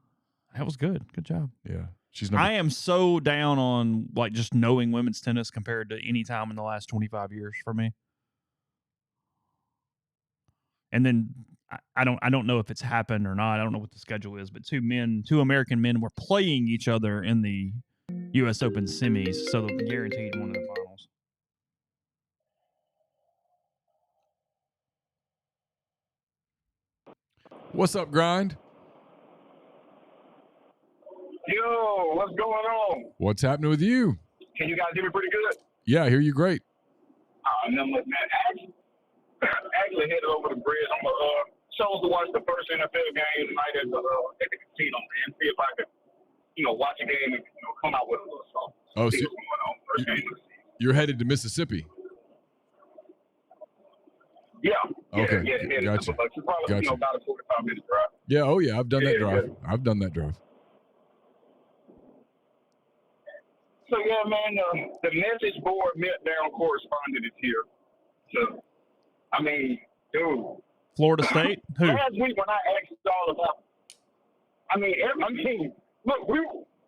That was good. Good job. Yeah. I am so down on like just knowing women's tennis compared to any time in the last 25 years for me. And then I don't know if it's happened or not. I don't know what the schedule is, but 2 American men were playing each other in the U.S. Open semis, so they'll be guaranteed one of the finals. What's up, Grind? Yo, what's going on? What's happening with you? Can you guys hear me pretty good? Yeah, I hear you great. Man, actually headed over the bridge. I'm chose to watch the first NFL game tonight at the casino, man. See if I can, watch a game and come out with a little something. Oh, see so what's going on. First game of the season. You're headed to Mississippi. Yeah. Okay. Yeah. Gotcha. It's probably about a 45-minute drive. Yeah. Oh, yeah. I've done that drive. Yeah. I've done that drive. So yeah, man, the message board meltdown correspondent is here. So, I mean, dude. Florida State? Who? Last week when I asked y'all about, look, we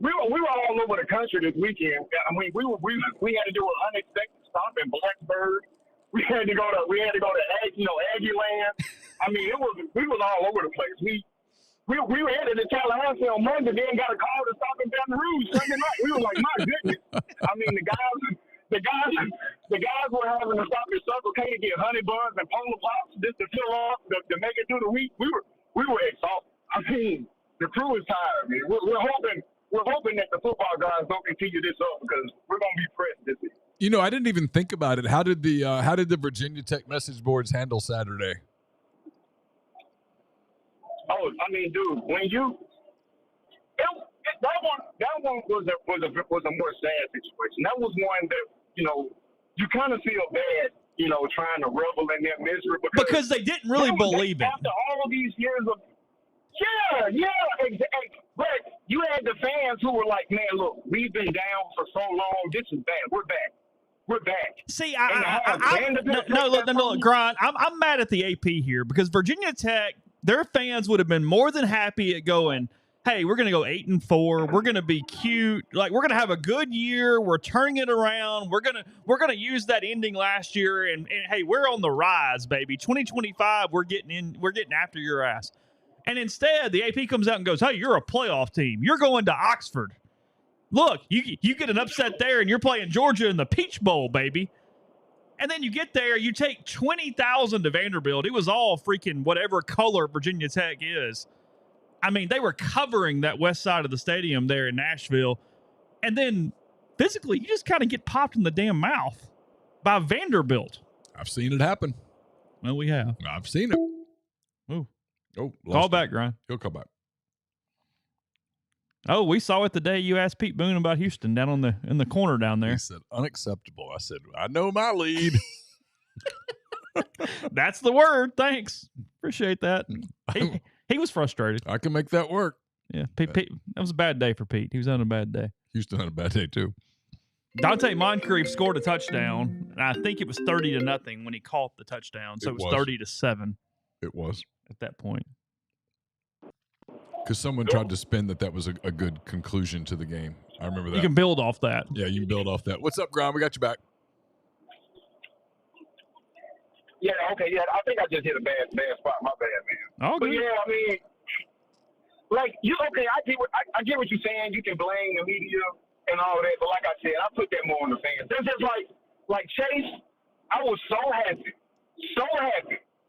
were all over the country this weekend. I mean, we had to do an unexpected stop in Blacksburg. We had to go to Aggie Land. I mean, we was all over the place. We were headed to Tallahassee on Monday, then got a call to stop in Baton Rouge Sunday night. We were like, my goodness. I mean, the guys were having to stop at Circle K to get honey buns and polar pops just to fill off to make it through the week. We were exhausted. I mean, the crew is tired, man. We're hoping that the football guys don't continue this up because we're gonna be pressed this week. I didn't even think about it. How did the Virginia Tech message boards handle Saturday? Oh, I mean, dude, that one was a more sad situation. That was one that you kind of feel bad, trying to revel in their misery because they didn't really believe it. After all of these years of exactly. But you had the fans who were like, man, look, we've been down for so long. This is bad. We're back. See, look, Grind. I'm mad at the AP here because Virginia Tech, their fans would have been more than happy at going, hey, we're going to go 8-4. We're going to be cute. Like, we're going to have a good year. We're turning it around. We're going to use that ending last year. And hey, we're on the rise, baby. 2025, we're getting after your ass. And instead, the AP comes out and goes, hey, you're a playoff team. You're going to Oxford. Look, you get an upset there, and you're playing Georgia in the Peach Bowl, baby. And then you get there, you take 20,000 to Vanderbilt. It was all freaking whatever color Virginia Tech is. I mean, they were covering that west side of the stadium there in Nashville. And then physically, you just kind of get popped in the damn mouth by Vanderbilt. I've seen it happen. Well, we have. I've seen it. Ooh. Oh, call back, Grind. He'll come back. Oh, we saw it the day you asked Pete Boone about Houston down in the corner down there. He said, unacceptable. I said, I know my lead. That's the word. Thanks. Appreciate that. He was frustrated. I can make that work. Yeah, Pete, that was a bad day for Pete. He was on a bad day. Houston had a bad day, too. Dante Moncrief scored a touchdown, and I think it was 30-0 when he caught the touchdown. So it was 30-7. It was. At that point. Because someone tried to spin that was a good conclusion to the game. I remember that. You can build off that. Yeah, you can build off that. What's up, Grom? We got you back. Yeah, okay, yeah. I think I just hit a bad spot. My bad, man. Oh, But good. yeah, I mean, like I get what you're saying. You can blame the media and all that, but like I said, I put that more on the fans. It's just like Chase. I was so happy,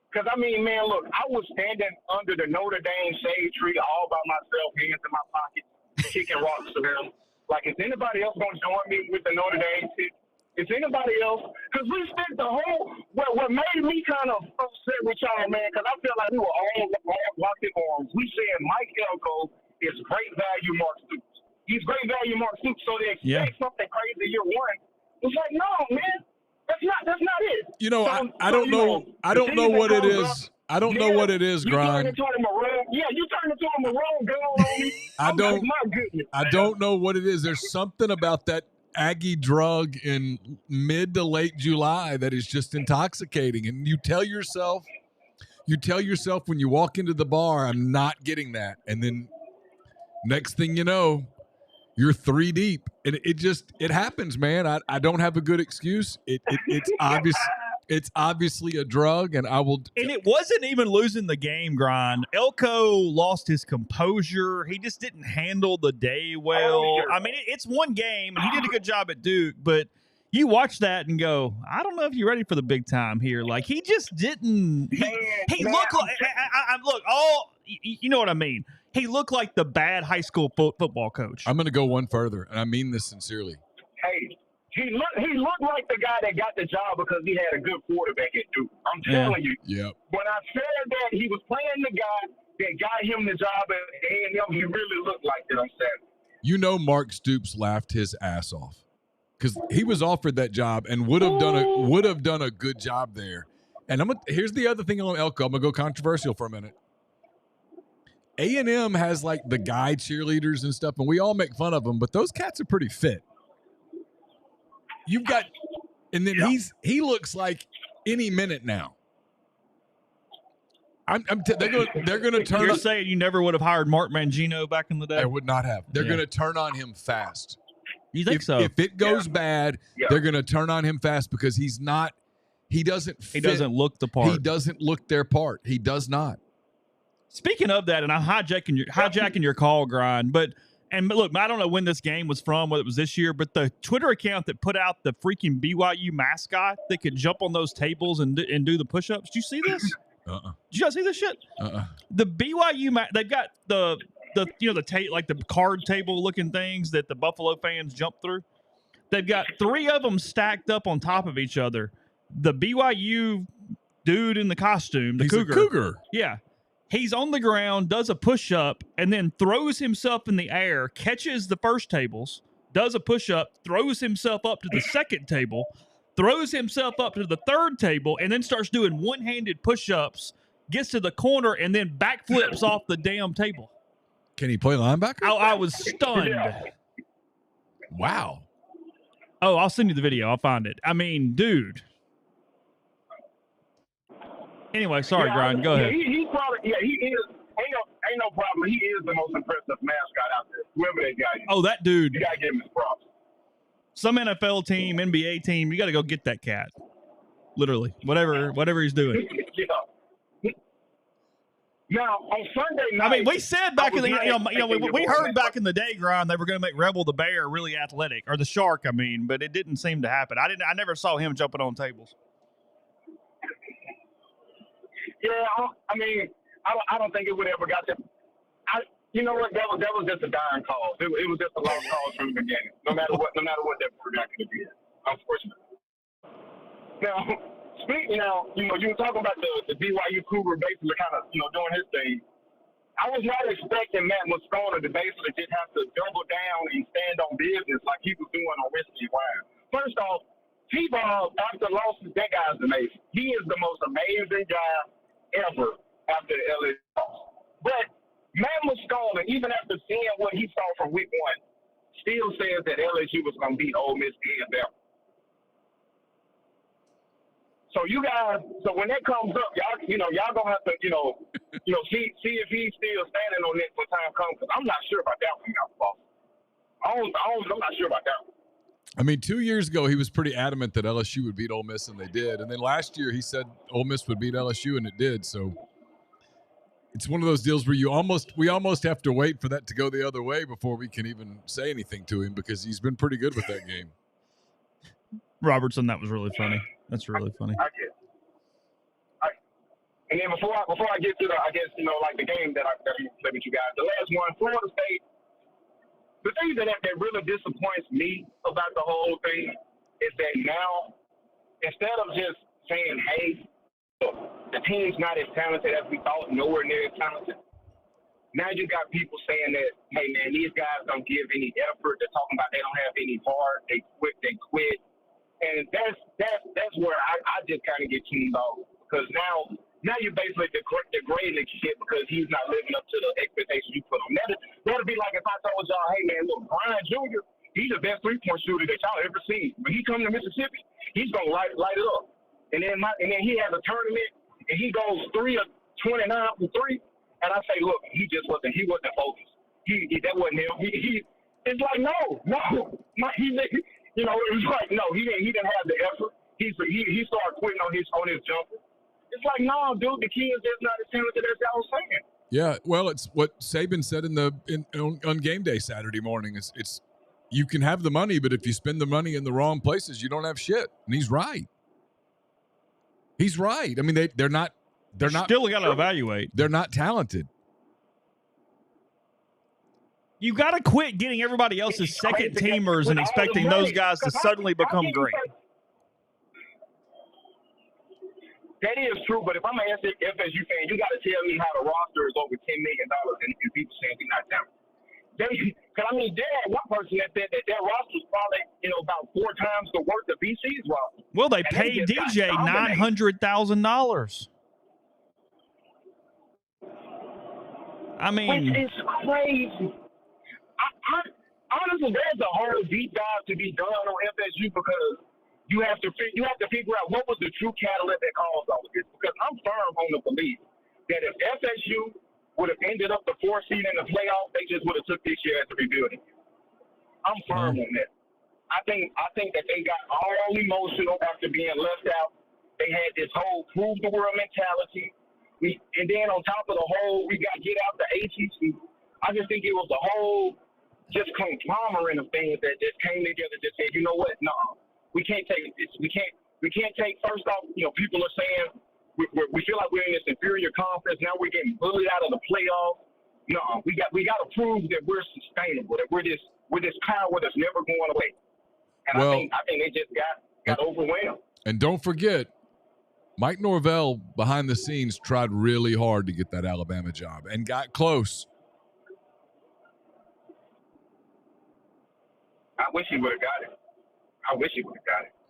because I mean, man, look, I was standing under the Notre Dame shade tree all by myself, hands in my pockets, kicking rocks around. Like, is anybody else gonna join me with the Notre Dame shit? Is anybody else? Because we spent the whole what made me kind of upset with y'all, man, because I feel like we were all locked in arms. We said Mike Elko is great value Mark Stoops. He's great value Mark Stoops, so they expect something crazy year one. It's like, no, man, that's not it. You know, So, I don't know. I don't know what it is. I don't know what it is, Grind. You turned into a maroon gun on me. I don't. My goodness. I don't know what it is. There's something about that Aggie drug in mid to late July that is just intoxicating, and you tell yourself when you walk into the bar, I'm not getting that, and then next thing you know, you're 3 deep, and it happens, man. I don't have a good excuse. It's obvious. It's obviously a drug, and I will. And it wasn't even losing the game, Grind. Elko lost his composure. He just didn't handle the day well. Sure. I mean, it's one game, and he did a good job at Duke, but you watch that and go, I don't know if you're ready for the big time here. Like, he just didn't. He looked like. Look, you know what I mean. He looked like the bad high school football coach. I'm going to go one further, and I mean this sincerely. Hey. He looked like the guy that got the job because he had a good quarterback at Duke. I'm telling you. Yep. When I said that he was playing the guy that got him the job at A&M, he really looked like it on Saturday. You know, Mark Stoops laughed his ass off because he was offered that job and would have done a good job there. And here's the other thing on Elko. I'm gonna go controversial for a minute. A&M has like the guy cheerleaders and stuff, and we all make fun of them, but those cats are pretty fit. You've got, and then he looks like any minute now. They're going to turn. You're saying you never would have hired Mark Mangino back in the day? I would not have. They're going to turn on him fast. You think so? If it goes bad, they're going to turn on him fast because he's not. He doesn't. Fit. He doesn't look the part. He doesn't look their part. He does not. Speaking of that, and I'm hijacking your call, Grind, but. And look, I don't know when this game was from, whether it was this year, but the Twitter account that put out the freaking BYU mascot that could jump on those tables and do the push-ups. Did you see this? Did you guys see this shit? The BYU, they've got the like the card table looking things that the Buffalo fans jump through. They've got 3 of them stacked up on top of each other. The BYU dude in the costume, He's Cougar. A Cougar. Yeah. He's on the ground, does a push-up, and then throws himself in the air, catches the first tables, does a push-up, throws himself up to the second table, throws himself up to the third table, and then starts doing one-handed push-ups, gets to the corner, and then backflips off the damn table. Can he play linebacker? I was stunned. Wow. Oh, I'll send you the video. I'll find it. I mean, dude. Anyway, sorry, Grind. Go ahead. He's probably, he is. Ain't no problem. He is the most impressive mascot out there. Whoever that guy is. Oh, that dude. You got to give him his props. Some NFL team, NBA team, you got to go get that cat. Literally. Whatever he's doing. Yeah. Now, on Sunday night. I mean, we said back in the, we heard back in the day, Grind, they were going to make Rebel the Bear really athletic, or the Shark, I mean, but it didn't seem to happen. I never saw him jumping on tables. Yeah, I mean, I don't think it would ever got to. You know what? That was just a dying cause. It was just a lost cause from the beginning. No matter what that bird got to be. Unfortunately. Now, you were talking about the BYU Cougar basically kind of doing his thing. I was not expecting Matt Moscona to basically just have to double down and stand on business like he was doing on Whiskey Wine. First off, T-Bob, after losses, that guy's amazing. He is the most amazing guy ever after the LSU loss. But Matt Moscona, even after seeing what he saw from week 1, still says that LSU was going to beat Ole Miss hands down. So you guys, when that comes up, y'all gonna have to, see if he's still standing on it when time comes. Because I'm not sure about that one, y'all. I'm not sure about that one. I mean, 2 years ago, he was pretty adamant that LSU would beat Ole Miss, and they did. And then last year, he said Ole Miss would beat LSU, and it did. So it's one of those deals where we almost have to wait for that to go the other way before we can even say anything to him, because he's been pretty good with that game. Robertson, that was really funny. That's really funny. And then before I get to the game that I played with you guys, the last one, Florida State. The thing that really disappoints me about the whole thing is that now, instead of just saying, hey, the team's not as talented as we thought, nowhere near as talented, now you got people saying that, hey, man, these guys don't give any effort. They're talking about they don't have any heart. They quit. And that's where I just kind of get tuned off, because now you're basically degrading the kid because he's not living up to the expectations you put on. That'd be like if I told y'all, hey, man, look, Brian Jr., he's the best three-point shooter that y'all ever seen. When he comes to Mississippi, he's going to light it up. And then he has a tournament, and he goes 3 of 29 from 3. And I say, look, he wasn't focused. That wasn't him. It's like, no. It was like, no, he didn't have the effort. He started quitting on his jumper. It's like, no, dude, the kid is just not as talented as I was saying. Yeah, well, it's what Saban said on game day Saturday morning. It's you can have the money, but if you spend the money in the wrong places, you don't have shit. And he's right. He's right. I mean, they're not Still got to evaluate. They're not talented. You got to quit getting everybody else's second teamers and expecting those guys to suddenly become great. That is true, but if I'm an FSU fan, you got to tell me how the roster is over $10 million and people saying he's not talented. Because I mean, there had one person that said that their roster is probably about 4 times the worth of BC's roster. Well, they paid DJ $900,000. I mean, which is crazy. Honestly, there's a whole deep dive to be done on FSU, because you have to figure out what was the true catalyst that caused all of this. Because I'm firm on the belief that if FSU would have ended up the 4th seed in the playoff, they just would have took this year as a rebuilding. I'm firm on that. I think that they got all emotional after being left out. They had this whole prove the world mentality. And then on top of the whole, we got get out the ACC. I just think it was a whole just conglomerate of things that just came together. Just said, you know what? No, we can't take this. We can't take. First off, people are saying we feel like we're in this inferior conference. Now we're getting bullied out of the playoffs. No, we got to prove that we're sustainable. That we're this power that's never going away. And I think they just got overwhelmed. And don't forget, Mike Norvell behind the scenes tried really hard to get that Alabama job and got close. I wish he would have got it.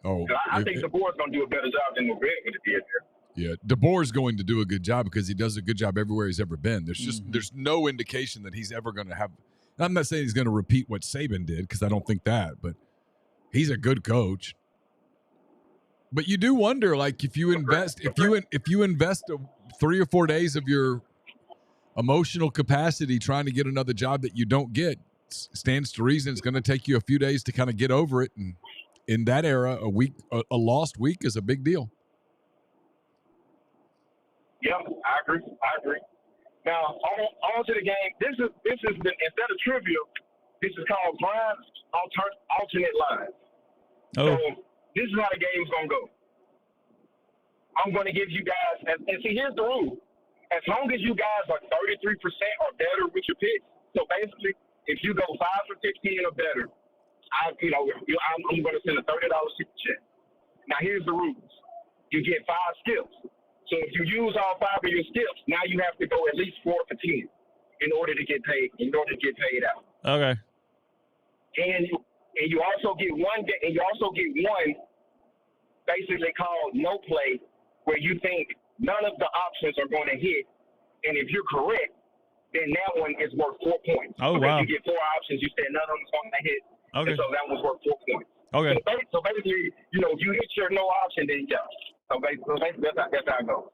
Oh, I think DeBoer's going to do a better job than Norvell would have did there. Yeah, DeBoer's going to do a good job because he does a good job everywhere he's ever been. There's no indication that he's ever going to have. I'm not saying he's going to repeat what Saban did, because I don't think that, but he's a good coach. But you do wonder, like, if you invest 3 or 4 days of your emotional capacity trying to get another job that you don't get, stands to reason it's going to take you a few days to kind of get over it. And in that era, a lost week is a big deal. Yeah, I agree. Now, on to the game. This is instead of trivia, this is called Brian's alternate lines. Oh. So this is how the game's gonna go. I'm gonna give you guys, and see, here's the rule. As long as you guys are 33% or better with your picks, so basically, if you go 5 for 15 or better, I'm gonna send a $30 super check. Now here's the rules. You get 5 skips. So if you use all 5 of your skips, now you have to go at least 4 for 10 in order to get paid. Out. Okay. And you also get one basically called no play, where you think none of the options are going to hit, and if you're correct, then that one is worth 4 points. Oh, wow. You get 4 options, you said none of them is going to hit, okay. And so that one's worth 4 points. Okay. So basically, if you hit your no option, then yeah. So basically that's how it goes.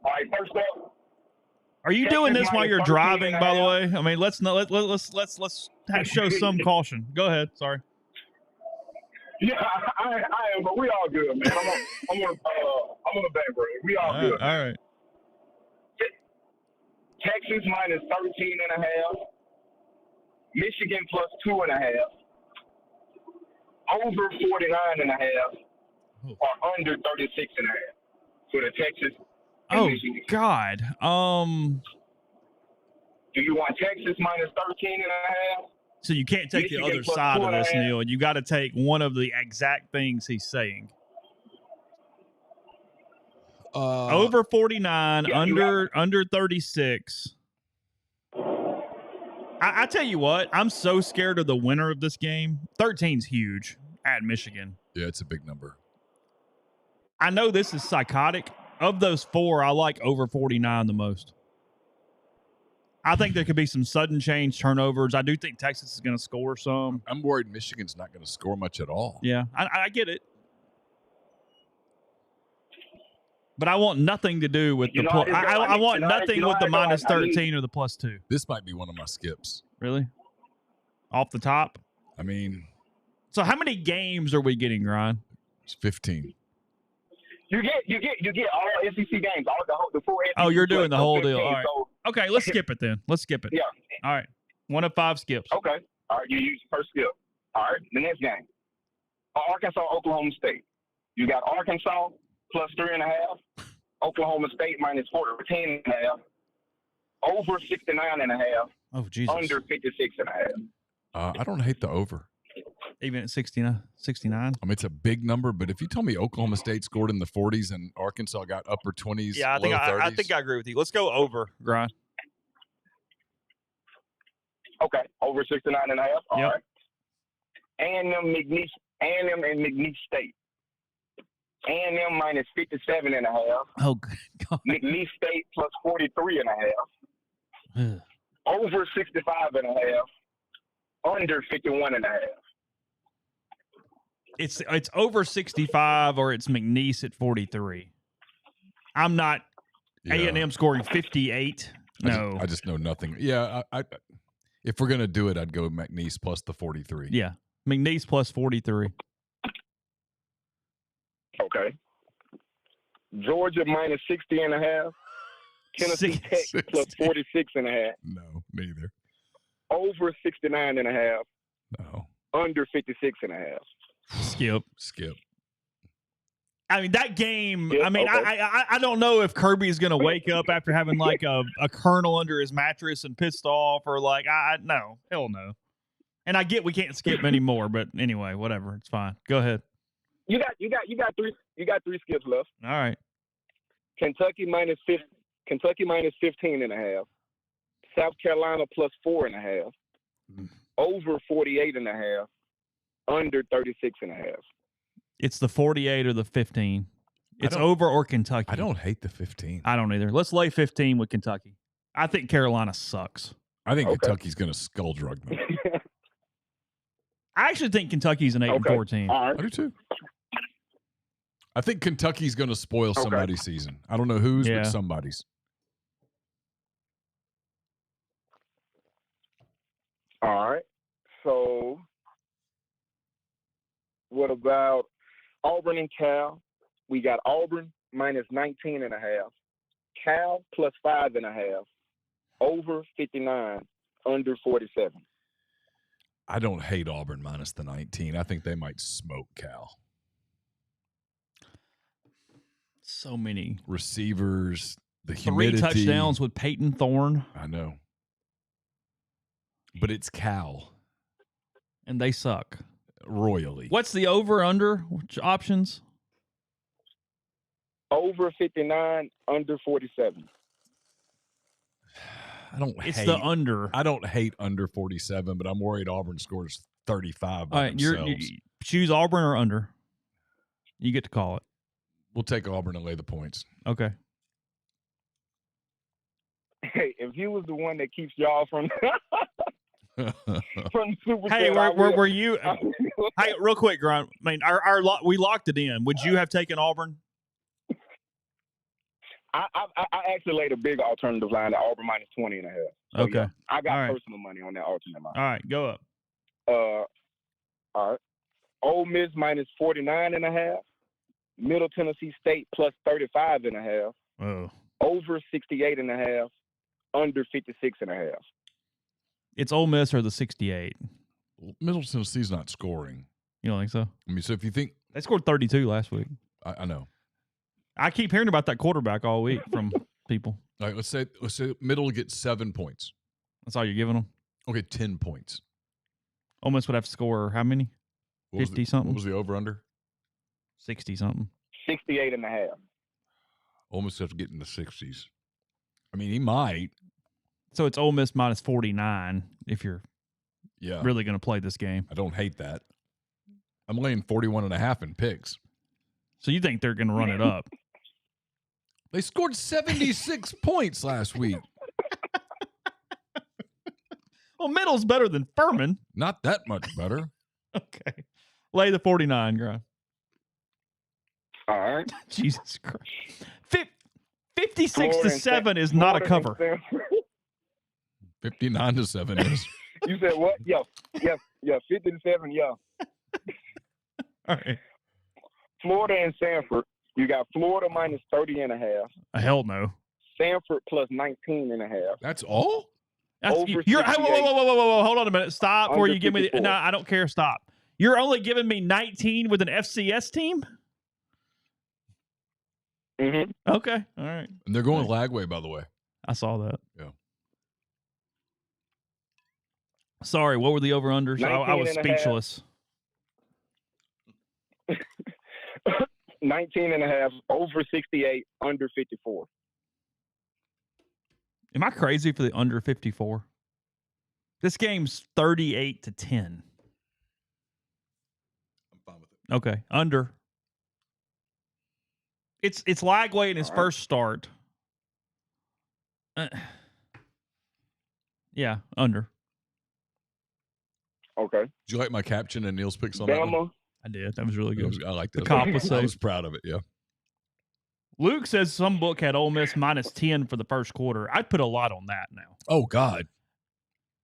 All right, first up. Are you doing this while you're driving, by the way? I mean, let's show some caution. Go ahead. Sorry. Yeah, I am, but we all good, man. I'm on a bad break. We all good. All right. Texas minus 13.5. Michigan plus 2.5. Over 49.5. Or under 36.5 for the Texas. Oh Michigan. God. Do you want Texas minus 13.5? So you can't take Michigan the other plus side of this, 2.5. Neal. You got to take one of the exact things he's saying. Over 49, Yeah, under 36. I tell you what, I'm so scared of the winner of this game. 13's huge at Michigan. Yeah, it's a big number. I know this is psychotic. Of those four, I like over 49 the most. I think there could be some sudden change turnovers. I do think Texas is going to score some. I'm worried Michigan's not going to score much at all. Yeah, I get it. But I want nothing to do with the plus. I want nothing with the minus 13 or the plus 2. This might be one of my skips. Really? Off the top? I mean, so how many games are we getting, Ryan? It's 15. You get all SEC games, all the full SEC. Oh, you're doing the whole 15, deal. All right. So, okay, let's skip it then. Let's skip it. Yeah. All right. 1 of 5 skips. Okay. All right, you use the first skip. All right, the next game. Arkansas, Oklahoma State. You got Arkansas plus 3.5. Oklahoma State minus 14.5. Over 69.5. Oh, Jesus. Under 56.5. I don't hate the over. Even at 69? I mean, it's a big number, but if you tell me Oklahoma State scored in the 40s and Arkansas got upper 20s, yeah, low 30s. I think I agree with you. Let's go over, Grind. Okay, over 69.5. All Yep. right. A&M and McNeese State. A&M minus 57.5. Oh, God. McNeese State plus 43.5. Over 65.5. Under 51.5. It's over 65 or it's McNeese at 43. I'm not A&M scoring 58. No. I just know nothing. Yeah, I if we're going to do it, I'd go McNeese plus the 43. Yeah. McNeese plus 43. Okay. Georgia minus 60.5. Tennessee Tech plus 46.5. No, neither. Over 69.5. No. Under 56.5. Skip. I mean, that game, Yeah, I mean, okay. I don't know if Kirby is going to wake up after having like a kernel under his mattress and pissed off or like, no, hell no. And I get we can't skip anymore, but anyway, whatever. It's fine. Go ahead. You got three skips left. All right. Kentucky minus 15.5. South Carolina plus 4.5. Over 48.5. Under 36.5. It's the 48 or the 15. It's over or Kentucky. I don't hate the 15. I don't either. Let's lay 15 with Kentucky. I think Carolina sucks. I think Kentucky's going to skull drug them. I actually think Kentucky's an 8-4 team. All right. I do too. I think Kentucky's going to spoil somebody's season. I don't know whose, but somebody's. All right. So, what about Auburn and Cal? We got Auburn minus 19.5. Cal plus 5.5. Over 59. Under 47. I don't hate Auburn minus the 19. I think they might smoke Cal. So many receivers, the humidity. 3 touchdowns with Peyton Thorne. I know. But it's Cal. And they suck. Royally. What's the over-under options? Over 59, under 47. It's the under. I don't hate under 47, but I'm worried Auburn scores 35 by All right, themselves. you choose Auburn or under. You get to call it. We'll take Auburn and lay the points. Okay. Hey, if he was the one that keeps y'all from from Super Hey, Bowl, were you? Hey, real quick, Grunt. I mean, we locked it in. Would you have taken Auburn? I actually laid a big alternative line at Auburn minus 20.5. So, Okay. yeah, I got All right. personal money on that alternate line. All right, go up. All right. Ole Miss minus 49.5. Middle Tennessee State plus 35.5. Oh, Over 68.5. Under 56.5. it's Ole Miss or the 68. Middle Tennessee's not scoring. You don't think so? I mean, so if you think, They scored 32 last week. I know. I keep hearing about that quarterback all week from people. All right, let's say Middle gets 7 points. That's all you're giving them? Okay, 10 points. Ole Miss would have to score how many? 50 something? What was the over under? 60 something. 68.5. Ole Miss has to get in the 60s. I mean, he might. So it's Ole Miss minus 49 if you're Yeah. really going to play this game. I don't hate that. I'm laying 41.5 in picks. So you think they're going to run it up? They scored 76 points last week. Well, Middle's better than Furman. Not that much better. Okay. Lay the 49, Grind. All right. Jesus Christ. 56 Florida to and 7 is not a Florida and cover. Stanford. 59 to 7 is. You said what? Yeah, 50 to 7, yeah. All right. Florida and Stanford. You got Florida minus 30.5. Hell no. Stanford plus 19.5. That's all? Over You're, 68. whoa. Hold on a minute. Stop before Under you give me 54. no, I don't care. Stop. You're only giving me 19 with an FCS team? Mm-hmm. Okay. All right. And they're going Lagway, by the way. I saw that. Yeah. Sorry, what were the over-unders? I was 19.5. speechless. 19.5. Over 68. Under 54. Am I crazy for the under 54? This game's 38 to 10. I'm fine with it. Okay, under. It's Lagway in his All right. first start. Yeah, under. Okay. Did you like my caption and Neal's picks on that one? Bama. I did. That was really good. I liked it. The cop was I safe. was proud of it, yeah. Luke says some book had Ole Miss minus 10 for the first quarter. I'd put a lot on that now. Oh, God.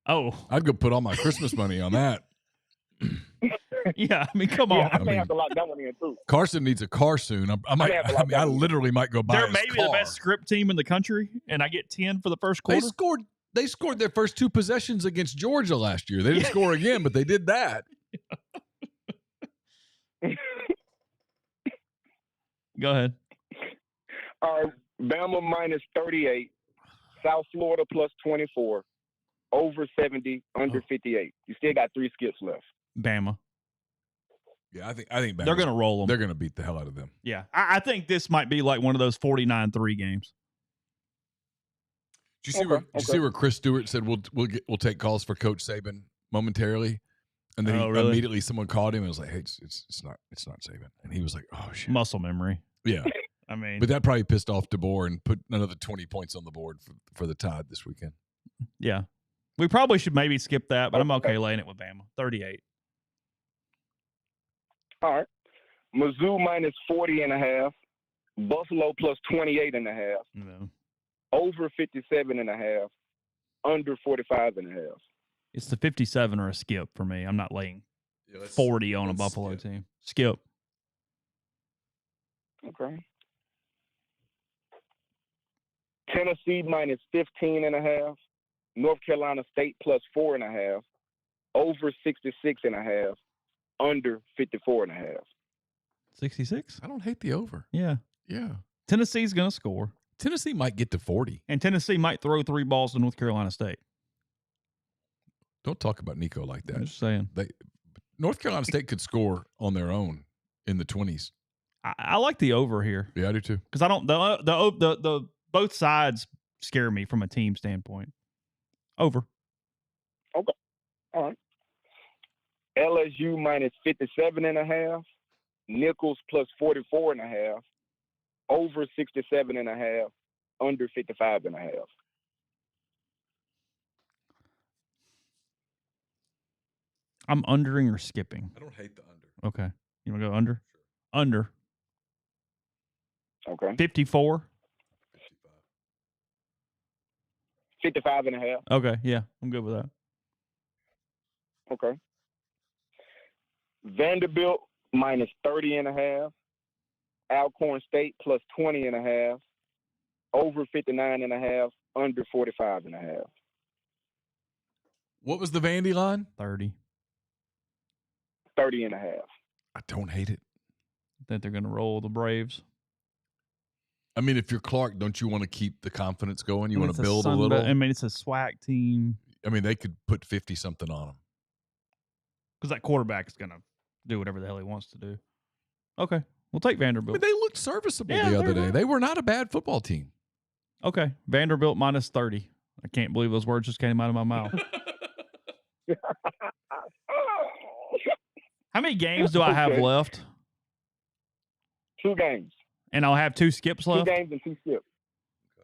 Oh, I'd go put all my Christmas money on that. yeah. I mean, come Yeah, on. I may have to lock that one in too. Carson needs a car soon. I literally might go buy They're his maybe car. the best script team in the country, and I get 10 for the first quarter. They scored their first 2 possessions against Georgia last year. They didn't score again, but they did that. Go ahead. All right. Bama minus 38. South Florida plus 24. Over 70. Under 58. You still got 3 skips left. Bama. Yeah, I think They're going to roll them. They're going to beat the hell out of them. Yeah. I think this might be like one of those 49-3 games. Did you see where Chris Stewart said we'll take calls for Coach Saban momentarily, and then really? immediately someone called him and was like, "Hey, it's not Saban," and he was like, "Oh shit." Muscle memory. Yeah, I mean, but that probably pissed off DeBoer and put another 20 points on the board for the Tide this weekend. yeah. We probably should maybe skip that, but I'm okay laying it with Bama. 38. All right. Mizzou minus 40.5. Buffalo plus 28.5. No. Over 57.5. Under 45.5. It's the 57 or a skip for me. I'm not laying 40 on a Buffalo team. Skip. Okay. Tennessee minus 15.5. North Carolina State plus 4.5. Over 66.5. Under 54.5. 66? I don't hate the over. Yeah. Yeah, Tennessee's going to score. Tennessee might get to 40. And Tennessee might throw 3 balls to North Carolina State. Don't talk about Nico like that. I'm just saying. North Carolina State could score on their own in the 20s. I like the over here Yeah, I do too. because I don't the both sides scare me from a team standpoint. Over. Okay. All right. LSU minus 57.5. Nichols plus 44.5. Over 67.5. Under 55.5. I'm undering or skipping. I don't hate the under. Okay. You want to go under? Sure. Under. Okay. 54. 55.5. Okay. Yeah. I'm good with that. Okay. Vanderbilt minus 30.5. Alcorn State plus 20.5. Over 59.5. Under 45.5. What was the Vandy line? 30. 30.5. I don't hate it. I think they're going to roll the Braves. I mean, if you're Clark, don't you want to keep the confidence going? You want It's to build a little? I mean, it's a SWAC team. I mean, they could put 50-something on them. Because that quarterback is going to do whatever the hell he wants to do. Okay. We'll take Vanderbilt. I mean, they looked serviceable Yeah, the other they're day. not- They were not a bad football team. Okay. Vanderbilt minus 30. I can't believe those words just came out of my mouth. How many games do I have Okay. left? 2 games. And I'll have 2 skips 2 left? games and 2 skips.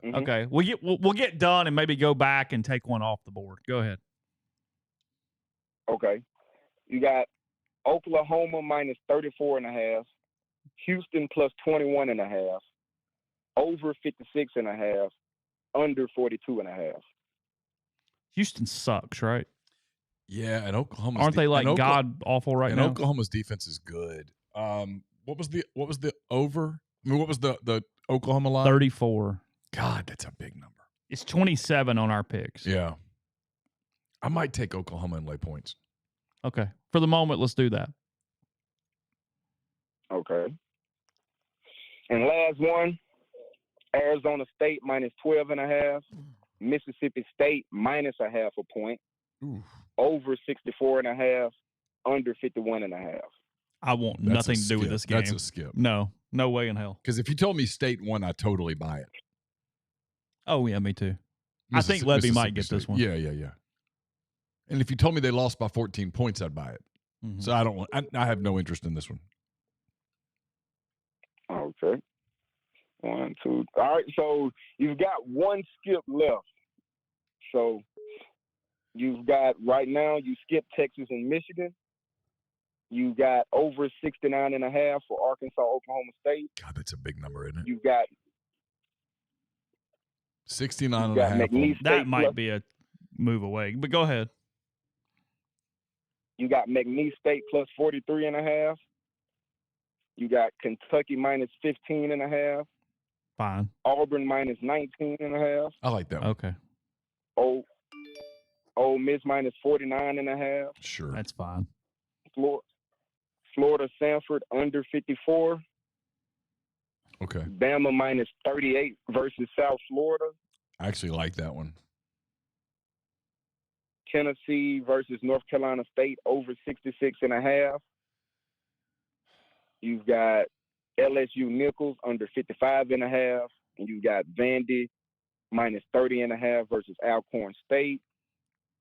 Mhm. Okay. We'll get done and maybe go back and take one off the board. Go ahead. Okay. You got Oklahoma minus 34.5. Houston plus 21.5. Over 56.5. Under 42.5. Houston sucks, right? Yeah, and Oklahoma Aren't they like god awful right now? Oklahoma's defense is good. What was the over? I mean, what was the Oklahoma line? 34. God, that's a big number. It's 27 on our picks. Yeah. I might take Oklahoma and lay points. Okay. For the moment, let's do that. Okay. And last one, Arizona State minus 12.5. Mississippi State minus a half a point. Ooh. Over 64.5. Under 51.5. I want That's nothing a to do with skip. this game. That's a skip. No way in hell. Because if you told me State won, I totally buy it. Oh, yeah, me too. I think Levy might get this one. Yeah. And if you told me they lost by 14 points, I'd buy it. Mhm. So I have no interest in this one. Okay. 1, 2. All right. So you've got 1 skip left. So you've got right now, you skip Texas and Michigan. You got over 69.5 for Arkansas, Oklahoma State. God, that's a big number, isn't it? You've got 69 you've and a got half. McNeese That State might plus, be a move away, but go ahead. you got McNeese State plus 43.5. You got Kentucky minus 15.5. Fine. Auburn minus 19.5. I like that one. Okay. Ole Miss minus 49.5. Sure. That's fine. Florida Sanford under 54. Okay. Bama minus 38 versus South Florida. I actually like that one. Tennessee versus North Carolina State over 66.5. You've got LSU Nichols under 55.5. And you've got Vandy minus 30.5 versus Alcorn State.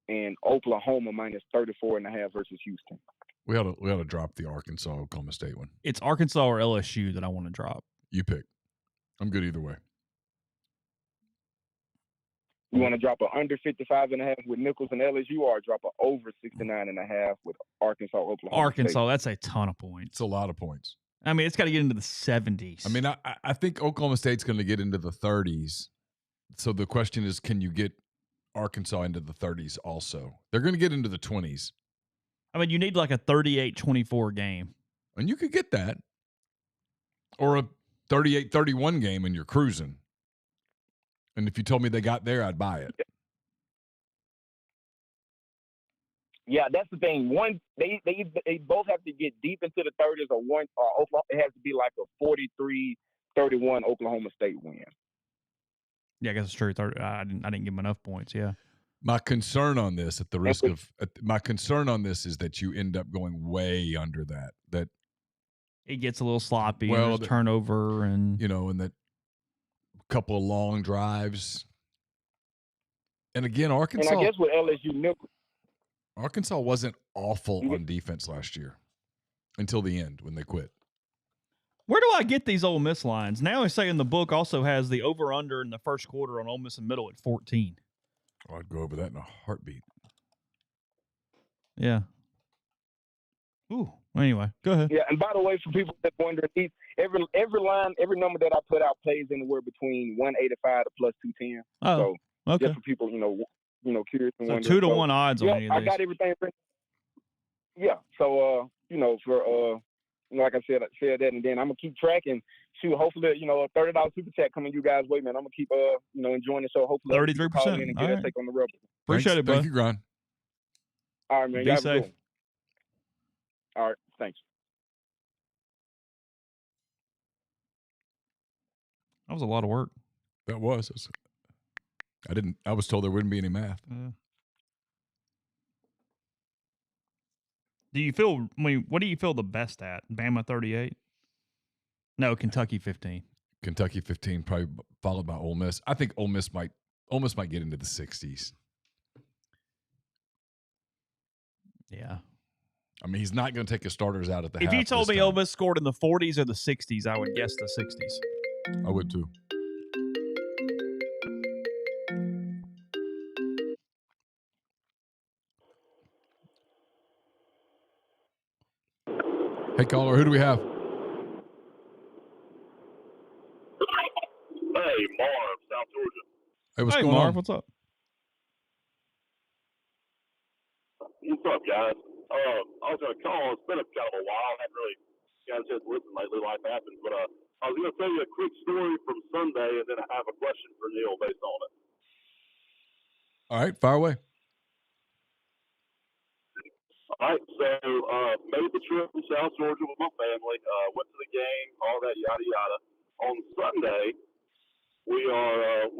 And Oklahoma minus 34.5 versus Houston. We ought to drop the Arkansas Oklahoma State one. It's Arkansas or LSU that I want to drop. You pick. I'm good either way. You want to drop a under 55.5 with Nichols and LSU, or drop a over 69.5 with Arkansas, Oklahoma Arkansas, State? that's a ton of points. It's a lot of points. I mean, it's got to get into the 70s. I mean, I think Oklahoma State's going to get into the 30s. So the question is, can you get Arkansas into the 30s also? They're going to get into the 20s. I mean, you need like a 38-24 game. And you could get that. Or a 38-31 game and you're cruising. And if you told me they got there, I'd buy it. Yeah, that's the thing. One, they both have to get deep into the 30s, or Oklahoma, it has to be like a 43-31 Oklahoma State win. Yeah, I guess it's true. I didn't give him enough points. Yeah. My concern on this, my concern on this is that you end up going way under that. That It gets a little sloppy. Well, and there's turnover and and that couple of long drives. And again, Arkansas. And I guess with LSU Nichols, Arkansas wasn't awful on defense last year until the end when they quit. Where do I get these Ole Miss lines? Now it's saying the book also has the over-under in the first quarter on Ole Miss and Middle at 14. Oh, I'd go over that in a heartbeat. Yeah. Ooh. Anyway, go ahead. yeah. And by the way, for people that wondering, every line, every number that I put out plays anywhere between 185 to plus 210. Oh, so okay. just for people, curious and So wondering. 2-1 odds on any of I these. got everything. Yeah. So for like I said that, and then I'm gonna keep tracking. Shoot, hopefully, a $30 super chat coming your guys' way, man. I'm gonna keep enjoying the show. Hopefully, 33%. and get a take on the Rebels. Appreciate it, bud. Thank you, Grind. All right, man. Be Y'all have a safe. good one. All right, thanks. That was a lot of work. That was. I was told there wouldn't be any math. Do you feel? What do you feel the best at? Bama 38? No, Kentucky 15. Kentucky 15, probably followed by Ole Miss. I think Ole Miss might get into the 60s. Yeah. I mean, he's not going to take his starters out at the half. If you told this me time. Ole Miss scored in the 40s or the 60s, I would guess the 60s. I would too. Hey, caller, who do we have? Hey, Marv, South Georgia. Hey, what's Hey, going Marv, on? what's up? What's up, guys? I was going to call. It's been a kind of a while. I haven't really got a chance to listen lately. Life happens. But I was going to tell you a quick story from Sunday, and then I have a question for Neal based on it. All right, fire away. All right, so made the trip from South Georgia with my family. Went to the game, all that yada yada. On Sunday, we're out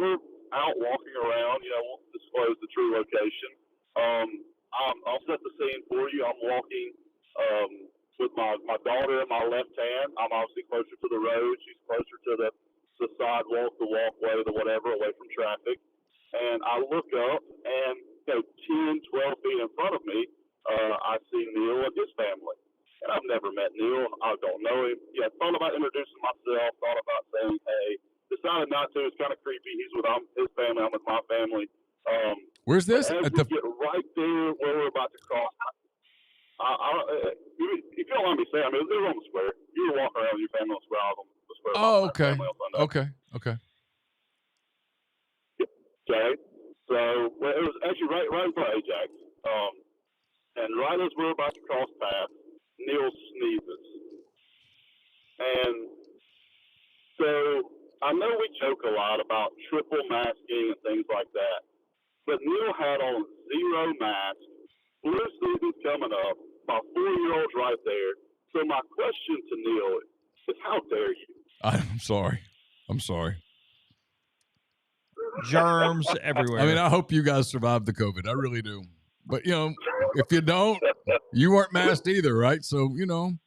walking around. Won't disclose the true location. I'll set the scene for you. I'm walking with my daughter in my left hand. I'm obviously closer to the road. She's closer to the sidewalk, the walkway, the whatever, away from traffic. And I look up, and 10, 12 feet in front of me, I see Neal and his family. And I've never met Neal. I don't know him. Yeah, thought about introducing myself, thought about saying hey. Decided not to. It's kind of creepy. He's with his family. I'm with my family. Where's this? As we get right there where we're about to cross, if you don't mind me saying, it was on the square. You were walking around with your family on the square. I was on the square. Oh, okay. Okay. Okay. So it was actually right in front of Ajax. And right as we're about to cross paths, Neal sneezes. And so I know we joke a lot about triple masking and things like that. But Neal had on zero mask. Flu season's coming up. My 4-year-old's right there. So my question to Neal is, how dare you? I'm sorry. Germs everywhere. I mean, I hope you guys survived the COVID. I really do. But, if you don't, you weren't masked either, right? So, Well, no,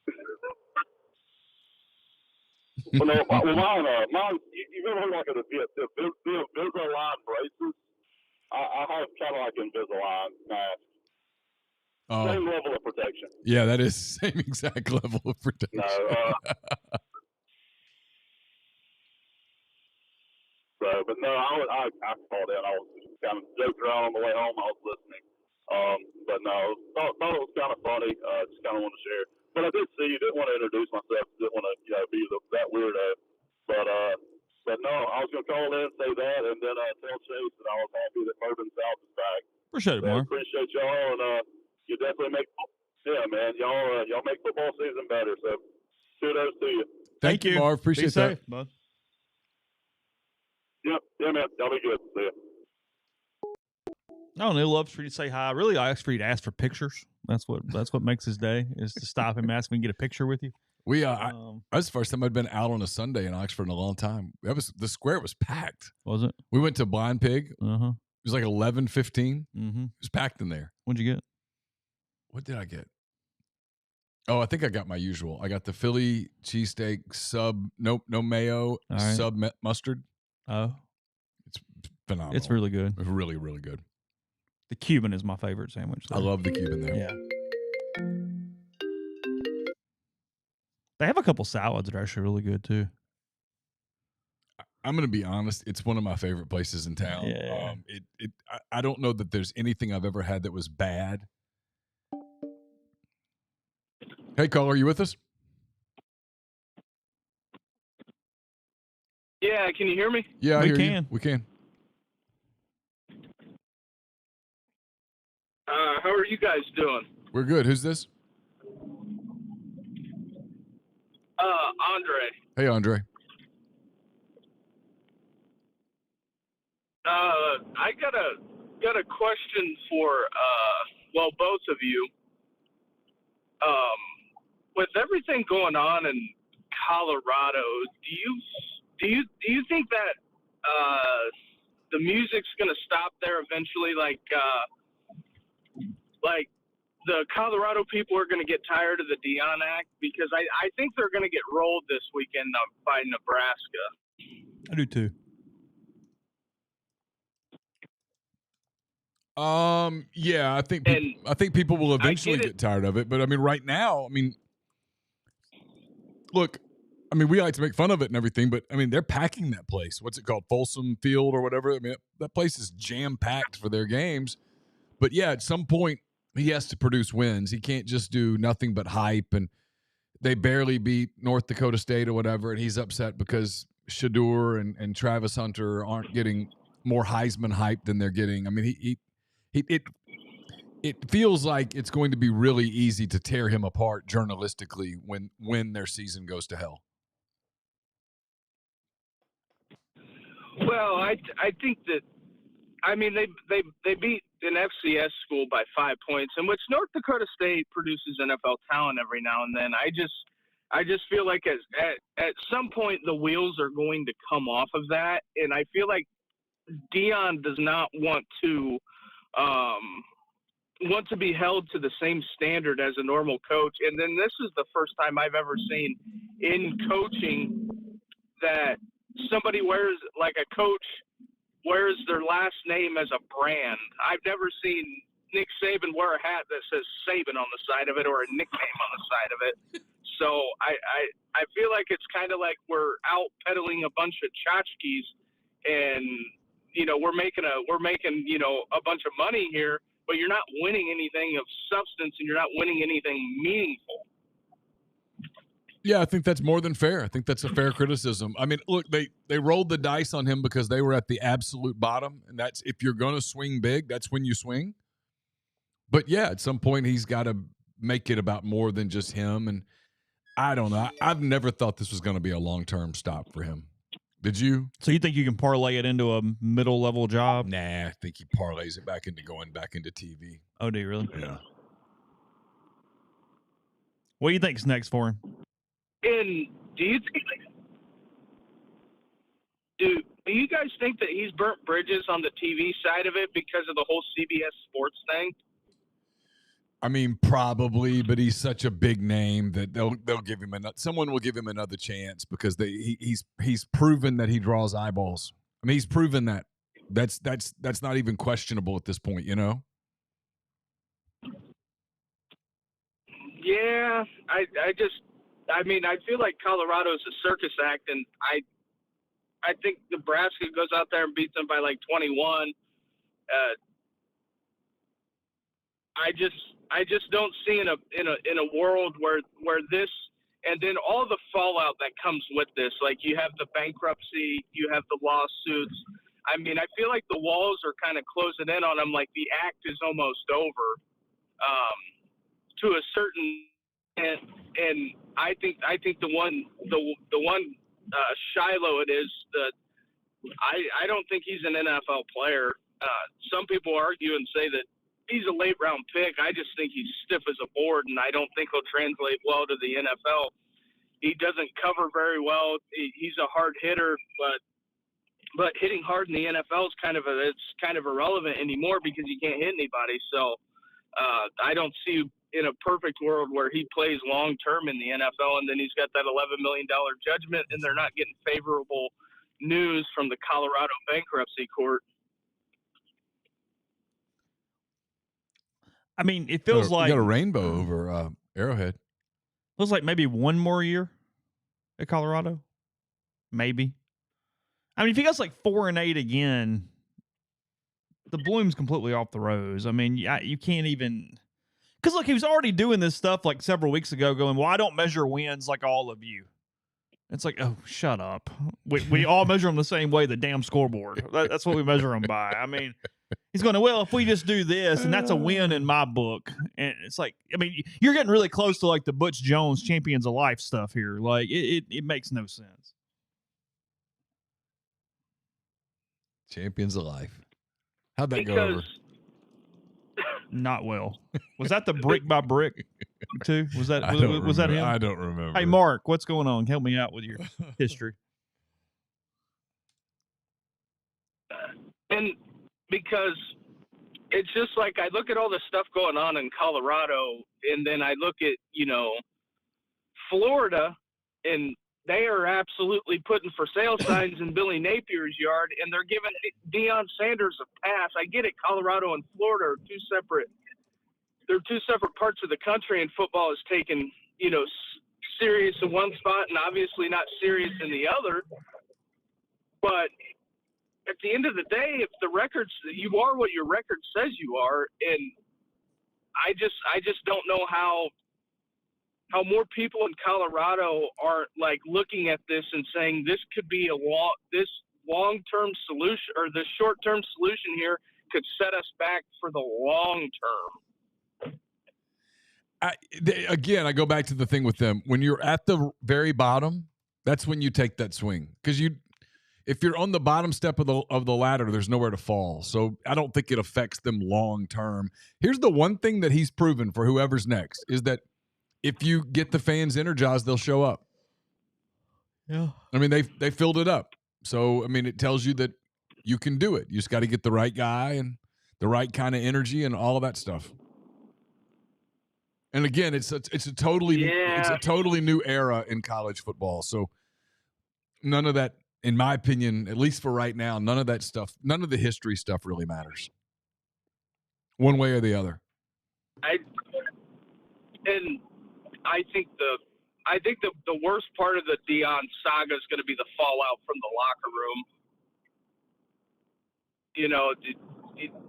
mine, you've ever heard like the Invisalign braces? I have kind of like Invisalign mask. Same level of protection. Yeah, that is the same exact level of protection. No, but no, I called in. I was kind of joking around on the way home. I was listening. But no, thought it was kind of funny. Just kind of wanted to share. But I did see you. Didn't want to introduce myself. Didn't want to be that weirdo. But no, I was going to call in and say that, and then tell Chase that I was happy that Bourbon South is back. Appreciate it, Mark. Appreciate y'all, and you definitely make. Yeah, man, y'all make football season better. So kudos to you. Thank you, Marv. Appreciate that. Bud. Yep, yeah, man. Y'all be good. See ya. No, Neal loves for you to say hi. Really, I ask for you to ask for pictures. That's what makes his day, is to stop him, ask me, and get a picture with you. That's the first time I'd been out on a Sunday in Oxford in a long time. The square was packed. Was it? We went to Blind Pig. Uh-huh. It was like 11:15. Mm-hmm. It was packed in there. What'd you get? What did I get? Oh, I think I got my usual. I got the Philly cheesesteak no mayo, sub mustard. Oh. It's phenomenal. It's really good. It's really, really good. The Cuban is my favorite sandwich. I love the Cuban there. Yeah. They have a couple salads that are actually really good too. I'm going to be honest. It's one of my favorite places in town. Yeah. I don't know that there's anything I've ever had that was bad. Hey, caller, are you with us? Yeah, can you hear me? Yeah, we can. We can. How are you guys doing? We're good. Who's this? Andre. Hey, Andre. I got a question for both of you. With everything going on in Colorado, do you think that the music's going to stop there eventually? Like the Colorado people are going to get tired of the Dion Act, because I think they're going to get rolled this weekend by Nebraska. I do too. Yeah, I think people will eventually get tired of it, but I mean, right now, look, we like to make fun of it and everything, but I mean, they're packing that place. What's it called? Folsom Field or whatever. I mean, that place is jam packed for their games. But yeah, at some point, he has to produce wins. He can't just do nothing but hype. And they barely beat North Dakota State or whatever, and he's upset because Shedeur and Travis Hunter aren't getting more Heisman hype than they're getting. I mean, it feels like it's going to be really easy to tear him apart journalistically when their season goes to hell. Well, I think that, they beat an FCS school by 5 points, in which North Dakota State produces NFL talent every now and then. I just feel like at some point the wheels are going to come off of that, and I feel like Dion does not want to be held to the same standard as a normal coach. And then this is the first time I've ever seen in coaching that somebody a coach wears their last name as a brand. I've never seen Nick Saban wear a hat that says Saban on the side of it or a nickname on the side of it. So I feel like it's kind of like we're out peddling a bunch of tchotchkes, and we're making a bunch of money here, but you're not winning anything of substance, and you're not winning anything meaningful. Yeah, I think that's more than fair. I think that's a fair criticism. I mean, look, they rolled the dice on him because they were at the absolute bottom, and that's, if you're going to swing big, that's when you swing. But yeah, at some point he's got to make it about more than just him, and I don't know. I've never thought this was going to be a long-term stop for him. Did you? So you think you can parlay it into a middle-level job? Nah, I think he parlays it back into going back into TV. Oh, do you really? Yeah. What do you think's next for him? And do you guys think that he's burnt bridges on the TV side of it because of the whole CBS Sports thing? I mean, probably, but he's such a big name that they'll give him someone will give him another chance, because he's proven that he draws eyeballs. I mean, he's proven that. That's not even questionable at this point, you know? Yeah, I feel like Colorado's a circus act, and I think Nebraska goes out there and beats them by like 21. I just don't see in a world where this, and then all the fallout that comes with this, like you have the bankruptcy, you have the lawsuits. I mean, I feel like the walls are kind of closing in on them, like the act is almost over, to a certain. And I think the one Shiloh it is that I don't think he's an NFL player. Some people argue and say that he's a late round pick. I just think he's stiff as a board, and I don't think he'll translate well to the NFL. He doesn't cover very well. He's a hard hitter, but hitting hard in the NFL is kind of irrelevant anymore because you can't hit anybody. So I don't see in a perfect world where he plays long term in the NFL, and then he's got that $11 million judgment, and they're not getting favorable news from the Colorado bankruptcy court. I mean, it feels like you got a rainbow over Arrowhead. Feels like maybe one more year at Colorado, maybe. I mean, if he goes like 4-8 again, the bloom's completely off the rose. I mean, you can't even. Because, look, he was already doing this stuff like several weeks ago going, well, I don't measure wins like all of you. It's like, oh, shut up. We all measure them the same way, the damn scoreboard. That's what we measure them by. I mean, He's going, well, if we just do this, and that's a win in my book. And it's like, I mean, you're getting really close to like the Butch Jones Champions of Life stuff here. Like, it makes no sense. Champions of Life. How'd that go over? Not well. Was that the brick by brick too? Was that him? I don't remember. Hey, Mark, what's going on? Help me out with your history. And because it's just like I look at all the stuff going on in Colorado, and then I look at, Florida, and they are absolutely putting for sale signs in Billy Napier's yard, and they're giving Deion Sanders a pass. I get it. Colorado and Florida are two separate parts of the country, and football is taken, serious in one spot and obviously not serious in the other. But at the end of the day, if the records, you are what your record says you are, and I just don't know how more people in Colorado aren't like looking at this and saying this could be this long-term solution, or this short-term solution here could set us back for the long term. Again, I go back to the thing with them. When you're at the very bottom, that's when you take that swing, because if you're on the bottom step of the ladder, there's nowhere to fall. So I don't think it affects them long term. Here's the one thing that he's proven for whoever's next is that if you get the fans energized, they'll show up. Yeah. I mean, they filled it up. So, I mean, it tells you that you can do it. You just got to get the right guy and the right kind of energy and all of that stuff. And again, it's a totally new era in college football. So none of that, in my opinion, at least for right now, none of that stuff, none of the history stuff really matters, one way or the other. I think the worst part of the Deion saga is going to be the fallout from the locker room.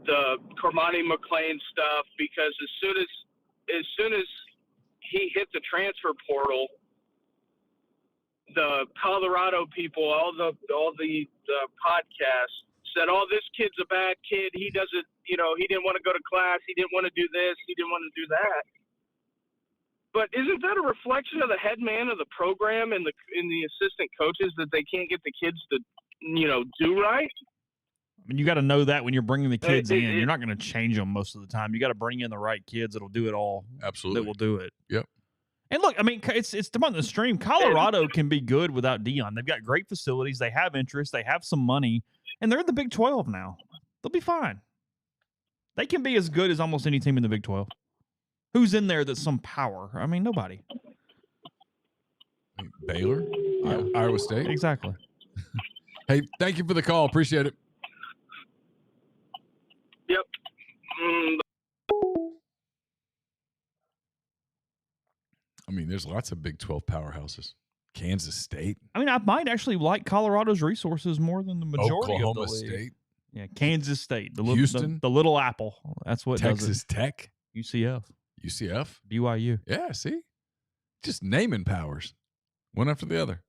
The Cormani McClain stuff, because as soon as he hit the transfer portal, the Colorado people, all the podcasts said, "Oh, this kid's a bad kid. He doesn't, he didn't want to go to class. He didn't want to do this. He didn't want to do that." But isn't that a reflection of the head man of the program and the assistant coaches that they can't get the kids to, do right? I mean, you got to know that when you're bringing the kids in. You're not going to change them most of the time. You got to bring in the right kids that'll do it all. Absolutely. That will do it. Yep. And look, I mean, it's on the stream. Colorado can be good without Deion. They've got great facilities. They have interest. They have some money. And they're in the Big 12 now. They'll be fine. They can be as good as almost any team in the Big 12. Who's in there that's some power? I mean, nobody. Baylor? Iowa State? Exactly. Hey, thank you for the call. Appreciate it. Yep. I mean, there's lots of Big 12 powerhouses. Kansas State. I mean, I might actually like Colorado's resources more than the majority Oklahoma of the league. State. Yeah, Kansas State. Houston. The little apple. That's what Texas does it. Tech. UCF. BYU. Yeah, see? Just naming powers. One after the other.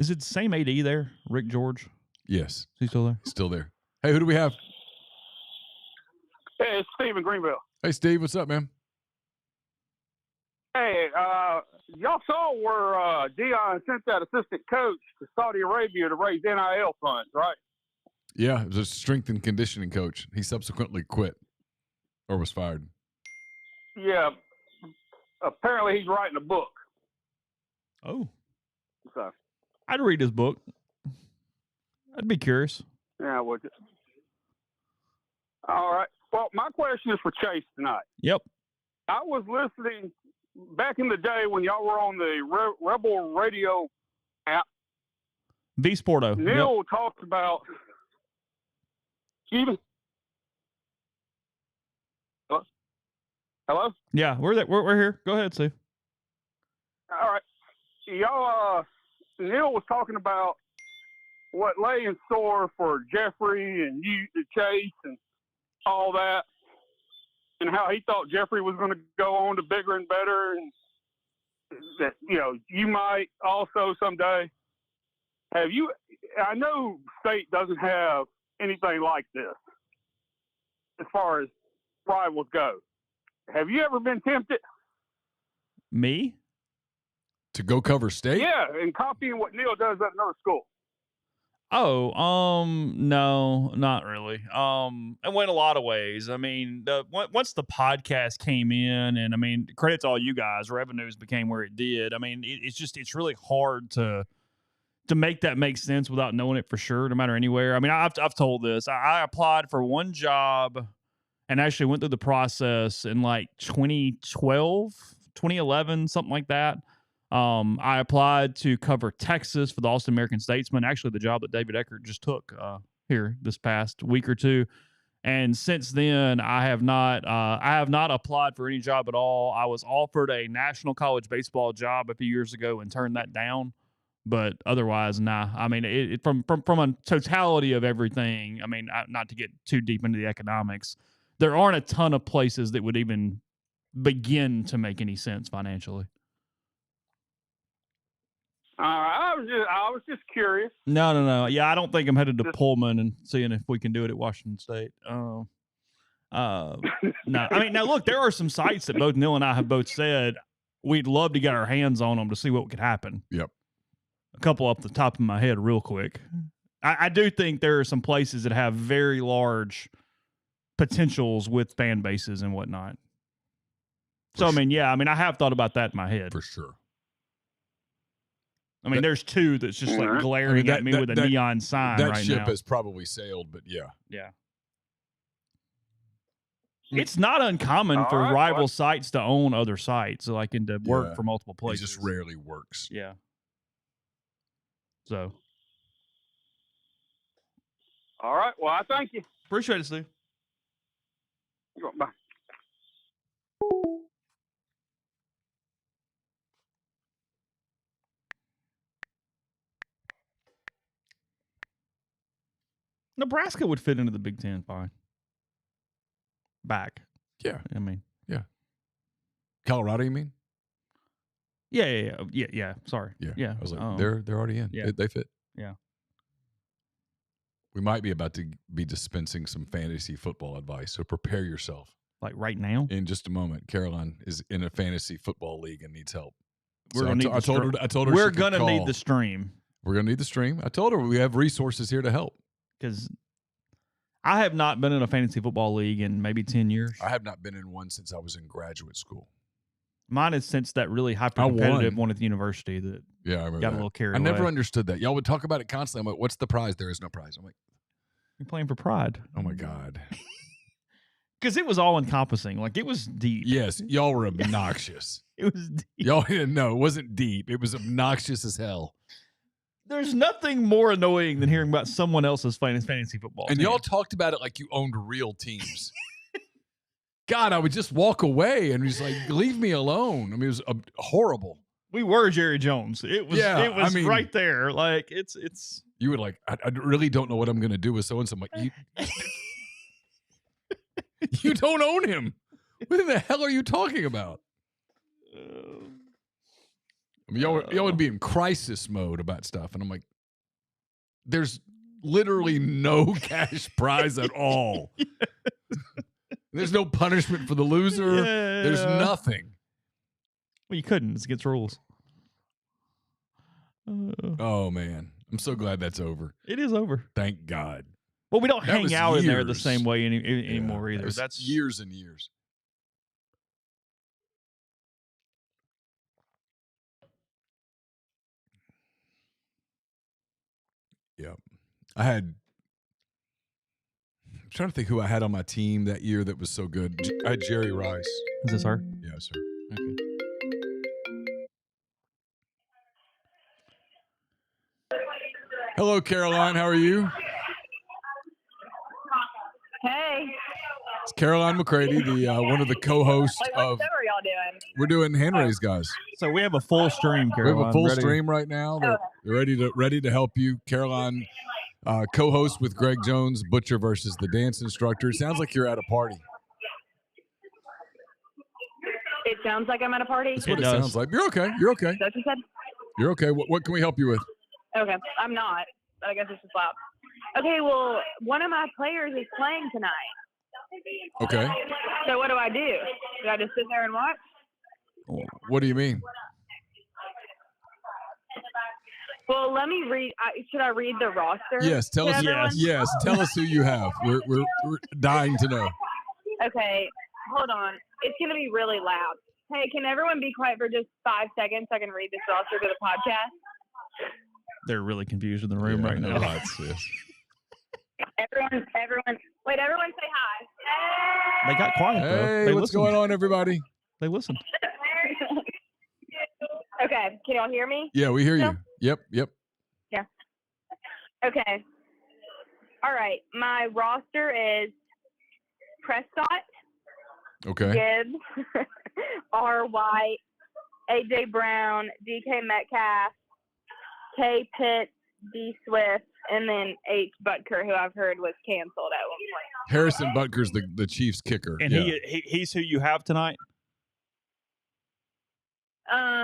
Is it the same AD there, Rick George? Yes. Is he still there? Still there. Hey, who do we have? Hey, it's Steve in Greenville. Hey, Steve. What's up, man? Hey, y'all saw where Deion sent that assistant coach to Saudi Arabia to raise NIL funds, right? Yeah, it was a strength and conditioning coach. He subsequently quit or was fired. Yeah. Apparently he's writing a book. Oh. So. I'd read his book. I'd be curious. Yeah, would you? All right. Well, my question is for Chase tonight. Yep. I was listening back in the day when y'all were on the Rebel Radio app. V-Sporto. Neal talked about. Excuse me? Hello? Yeah, we're there. We're here. Go ahead, Steve. All right. Y'all, Neal was talking about what lay in store for Jeffrey and you, Chase, and all that, and how he thought Jeffrey was going to go on to bigger and better, and that, you might also someday. Have you? I know state doesn't have anything like this as far as rivals go. Have you ever been tempted? Me? To go cover state? Yeah, and copying what Neal does at another school. Oh, no, not really. It went a lot of ways. I mean, once the podcast came in, and I mean, credit to all you guys, revenues became where it did. I mean, it's really hard to make that make sense without knowing it for sure, no matter anywhere. I mean, I've told this. I applied for one job and actually went through the process in like 2012, 2011, something like that. I applied to cover Texas for the Austin American Statesman, actually the job that David Eckert just took here this past week or two. And since then, I have not applied for any job at all. I was offered a national college baseball job a few years ago and turned that down. But otherwise, nah. I mean, from a totality of everything, I mean, not to get too deep into the economics, there aren't a ton of places that would even begin to make any sense financially. I was just curious. No. Yeah, I don't think I'm headed to Pullman and seeing if we can do it at Washington State. No. I mean, now look, there are some sites that both Neal and I have both said we'd love to get our hands on them to see what could happen. Yep. A couple off the top of my head real quick. I do think there are some places that have very large potentials with fan bases and whatnot. So, I mean, yeah, I mean, I have thought about that in my head. For sure. I mean, there's two that's just like glaring at me with a neon sign right now. That ship has probably sailed, but yeah. Yeah. It's not uncommon for rival sites to own other sites, like, and to work for multiple places. It just rarely works. Yeah. So. All right. Well, I thank you. Appreciate it, Steve. Bye. Nebraska would fit into the Big Ten fine. Back. Yeah. I mean. Yeah. Colorado, you mean? Yeah. Sorry. Yeah. I was like, they're already in. Yeah. They fit. Yeah. We might be about to be dispensing some fantasy football advice, so prepare yourself. Like right now? In just a moment. Caroline is in a fantasy football league and needs help. We're gonna need I told her we're gonna need the stream. We're gonna need the stream. I told her we have resources here to help. Because I have not been in a fantasy football league in maybe 10 years. I have not been in one since I was in graduate school. Mine is since that really hyper-competitive one at the university that I remember got a little carried away. I never understood that. Y'all would talk about it constantly. I'm like, what's the prize? There is no prize. I'm like, you're playing for pride. Oh, my God. Because it was all-encompassing. Like, it was deep. Yes, y'all were obnoxious. It was deep. Y'all didn't know. It wasn't deep. It was obnoxious as hell. There's nothing more annoying than hearing about someone else's fantasy football and team. Y'all talked about it like you owned real teams. God, I would just walk away and just like, leave me alone. I mean, it was horrible. We were Jerry Jones. It was right there. Like, it's. You would like, I really don't know what I'm going to do with so-and-so. I'm like, you don't own him. What the hell are you talking about? I mean, y'all would be in crisis mode about stuff. And I'm like, there's literally no cash prize at all. Yeah. There's no punishment for the loser. Yeah. There's nothing. Well, you couldn't. It's against rules. Oh, man. I'm so glad that's over. It is over. Thank God. Well, we don't hang out in there the same way anymore either. That's years and years. Yeah. I'm trying to think who I had on my team that year that was so good. I had Jerry Rice. Is this her? Yeah, sir. Okay. Hello, Caroline. How are you? Hey. It's Caroline McCready, the one of the co-hosts of. What show are y'all doing? We're doing Hand Raise, guys. So we have a full stream, Caroline. We have a full stream right now. They're ready to help you, Caroline. Co-host with Greg Jones, Butcher versus the dance instructor. Sounds like you're at a party. It sounds like I'm at a party. That's what it sounds like. You're okay. You're okay. That's what you said? You're okay. What can we help you with? Okay, I'm not. But I guess it's just loud. Okay, well, one of my players is playing tonight. Okay. So what do I do? Do I just sit there and watch? What do you mean? Well, let me read. Should I read the roster? Yes. Tell to us. everyone? Yes. Tell us who you have. We're dying to know. Okay, hold on. It's going to be really loud. Hey, can everyone be quiet for just 5 seconds so I can read this roster to the podcast? They're really confused in the room right now. Yes. Everyone, wait, everyone say hi. They got quiet, though. Hey, They what's listened. going on, everybody? They listened. Okay, can y'all hear me? Yeah, we hear No? you. Yep. Yeah. Okay. All right, my roster is Prescott, Okay. Gibbs, R. White, A.J. Brown, D.K. Metcalf, K. Pitts, D. Swift, and then H. Butker, who I've heard was canceled at one point. Harrison Butker's the Chiefs kicker. And yeah. he's who you have tonight?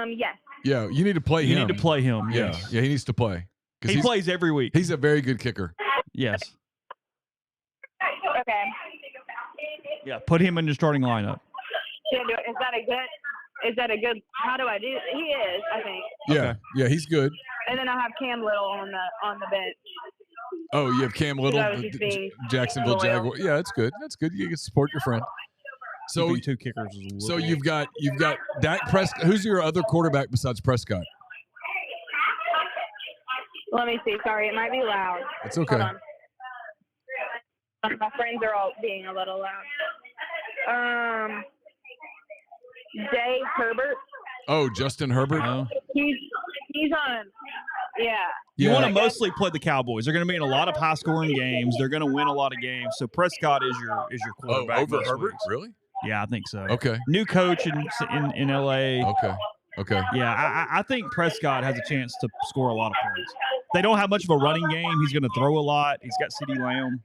Yes. Yeah, you need to play him. You need to play him. Yeah, Yes. yeah, he needs to play. He plays every week. He's a very good kicker. Yes. Okay. Yeah, put him in your starting lineup. Is that a good? How do I do? He is, I think. Yeah, Okay. yeah, he's good. And then I have Cam Little on the bench. Oh, you have Cam Little, I was just being Jacksonville loyal. Jaguar. Yeah, that's good. That's good. You can support your friend. So, Keeping two kickers is a so little- you've got Dak Prescott. Who's your other quarterback besides Prescott? Let me see. Sorry, it might be loud. It's okay. Hold on. My friends are all being a little loud. Jay Herbert. Oh, Justin Herbert. No. He's on. Yeah. You Yeah. want to mostly play the Cowboys. They're going to be in a lot of high-scoring games. They're going to win a lot of games. So Prescott is your Oh, quarterback. over most Herbert? weeks. Really? Yeah, I think so. Okay. New coach in LA. Okay. Yeah, I think Prescott has a chance to score a lot of points. They don't have much of a running game. He's going to throw a lot. He's got CeeDee Lamb.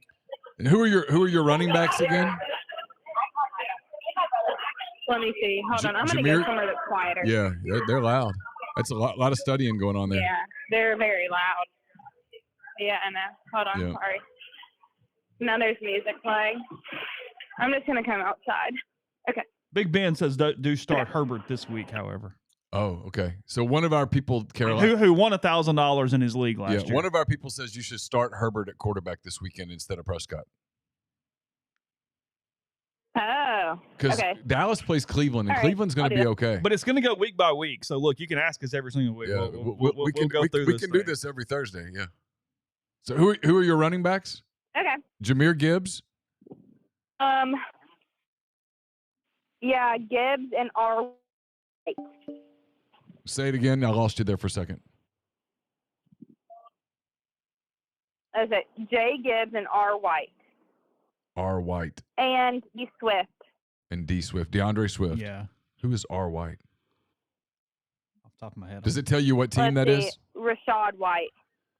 And who are your running backs again? Let me see. Hold on. I'm going to Jameer- go somewhere that's quieter. Yeah, they're loud. That's a lot of studying going on there. Yeah, they're very loud. Yeah, I know. Hold on. Yeah. Sorry. Now there's music playing. I'm just going to come outside. Okay. Big Ben says do start Herbert this week, however. Oh, okay. So one of our people, Caroline, Who won $1,000 in his league last year. one of our people says you should start Herbert at quarterback this weekend instead of Prescott. Oh. Because Okay. Dallas plays Cleveland, and All right, Cleveland's going I'll to do be that. okay. But it's going to go week by week. So, look, you can ask us every single week. Yeah, We'll go through we this can do thing. this every Thursday. Yeah. So who are your running backs? Okay. Jameer Gibbs. Yeah, Gibbs and R. Say it again. I lost you there for a second. Is it J. Gibbs and R. White R. White and D. Swift? and D. Swift. DeAndre Swift. Yeah, Who is R. White? off the top of my head. Does it tell you what team Let's that see. is? Rashad White.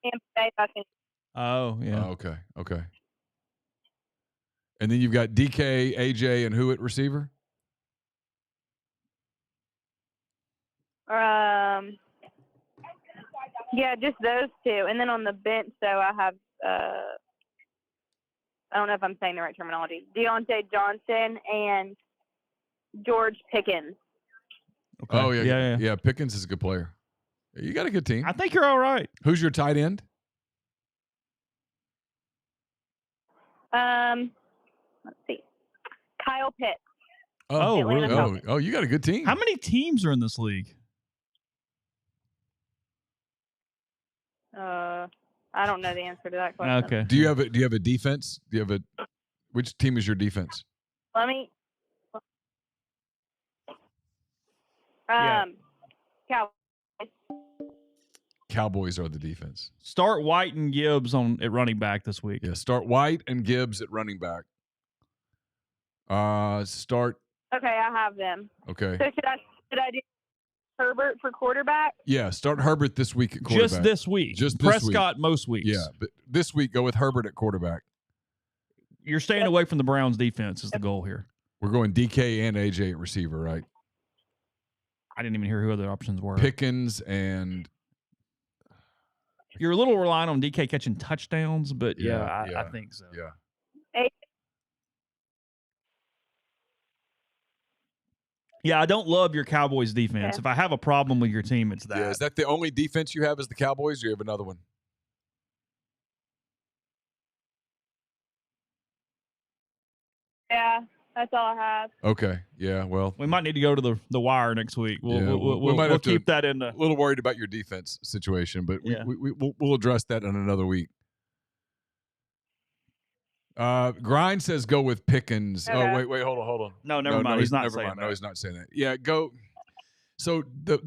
I think. Oh, yeah. Oh, okay. And then you've got DK, AJ, and who at receiver? Yeah, just those two. And then on the bench, so I have, I don't know if I'm saying the right terminology, Deontay Johnson and George Pickens. Okay. Oh, yeah. Yeah, Pickens is a good player. You got a good team. I think you're all right. Who's your tight end? Let's see. Kyle Pitts. Oh, Atlanta really? Falcons. Oh, you got a good team. How many teams are in this league? I don't know the answer to that question. Okay. Do you have a defense? Which team is your defense? Let me. Yeah. Cowboys. Cowboys are the defense. Start White and Gibbs at running back this week. Yeah, start White and Gibbs at running back. Start. Okay, I have them. Okay. So should I do Herbert for quarterback? Yeah, start Herbert this week at quarterback. Just this week. Just this week. Prescott most weeks. Yeah, but this week go with Herbert at quarterback. You're staying away from the Browns defense is the goal here. We're going DK and AJ at receiver, right? I didn't even hear who other options were. Pickens and I You're a little reliant on DK catching touchdowns, but I think so. Yeah. Yeah, I don't love your Cowboys defense. If I have a problem with your team, it's that. Yeah, is that the only defense you have is the Cowboys, or you have another one? Yeah, that's all I have. Okay. Yeah, well. We might need to go to the wire next week. We'll keep that in the... A little worried about your defense situation, but we'll address that in another week. Grind says go with Pickens. Okay. Oh, wait, hold on. No, never mind. He's not saying that. No, he's not saying that. Yeah, go. So the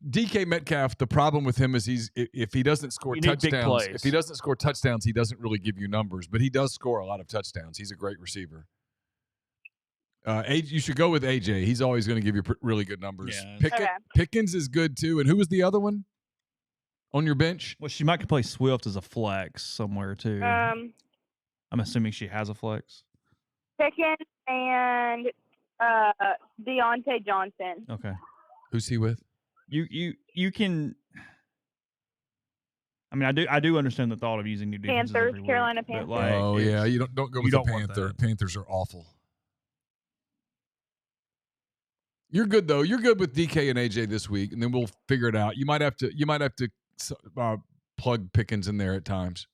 DK Metcalf, the problem with him is if he doesn't score touchdowns, he doesn't really give you numbers, but he does score a lot of touchdowns. He's a great receiver. You should go with AJ. He's always going to give you really good numbers. Yeah. Pickens is good too. And who was the other one on your bench? Well, she might play Swift as a flex somewhere too. I'm assuming she has a flex. Pickens and Deontay Johnson. Okay. Who's he with? You can. I mean, I do understand the thought of using new defenses Panthers, every week, Carolina but, Panthers. like, Yeah, you don't go with the Panther. Panthers are awful. You're good though. You're good with DK and AJ this week, and then we'll figure it out. You might have to plug Pickens in there at times.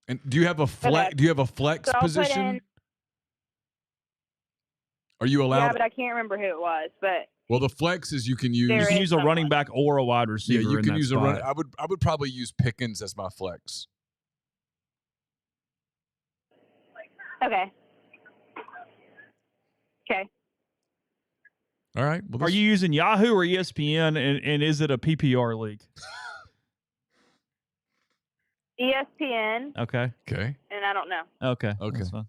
And do you have a flex? Okay. Do you have a flex position? Are you allowed? Yeah, but I can't remember who it was. But well, the flex is you can use a running back or a wide receiver. Yeah, you can use spot. I would probably use Pickens as my flex. Okay. Okay. All right. Well, are you using Yahoo or ESPN, and is it a PPR league? ESPN. Okay. Okay. And I don't know. Okay. That's fine.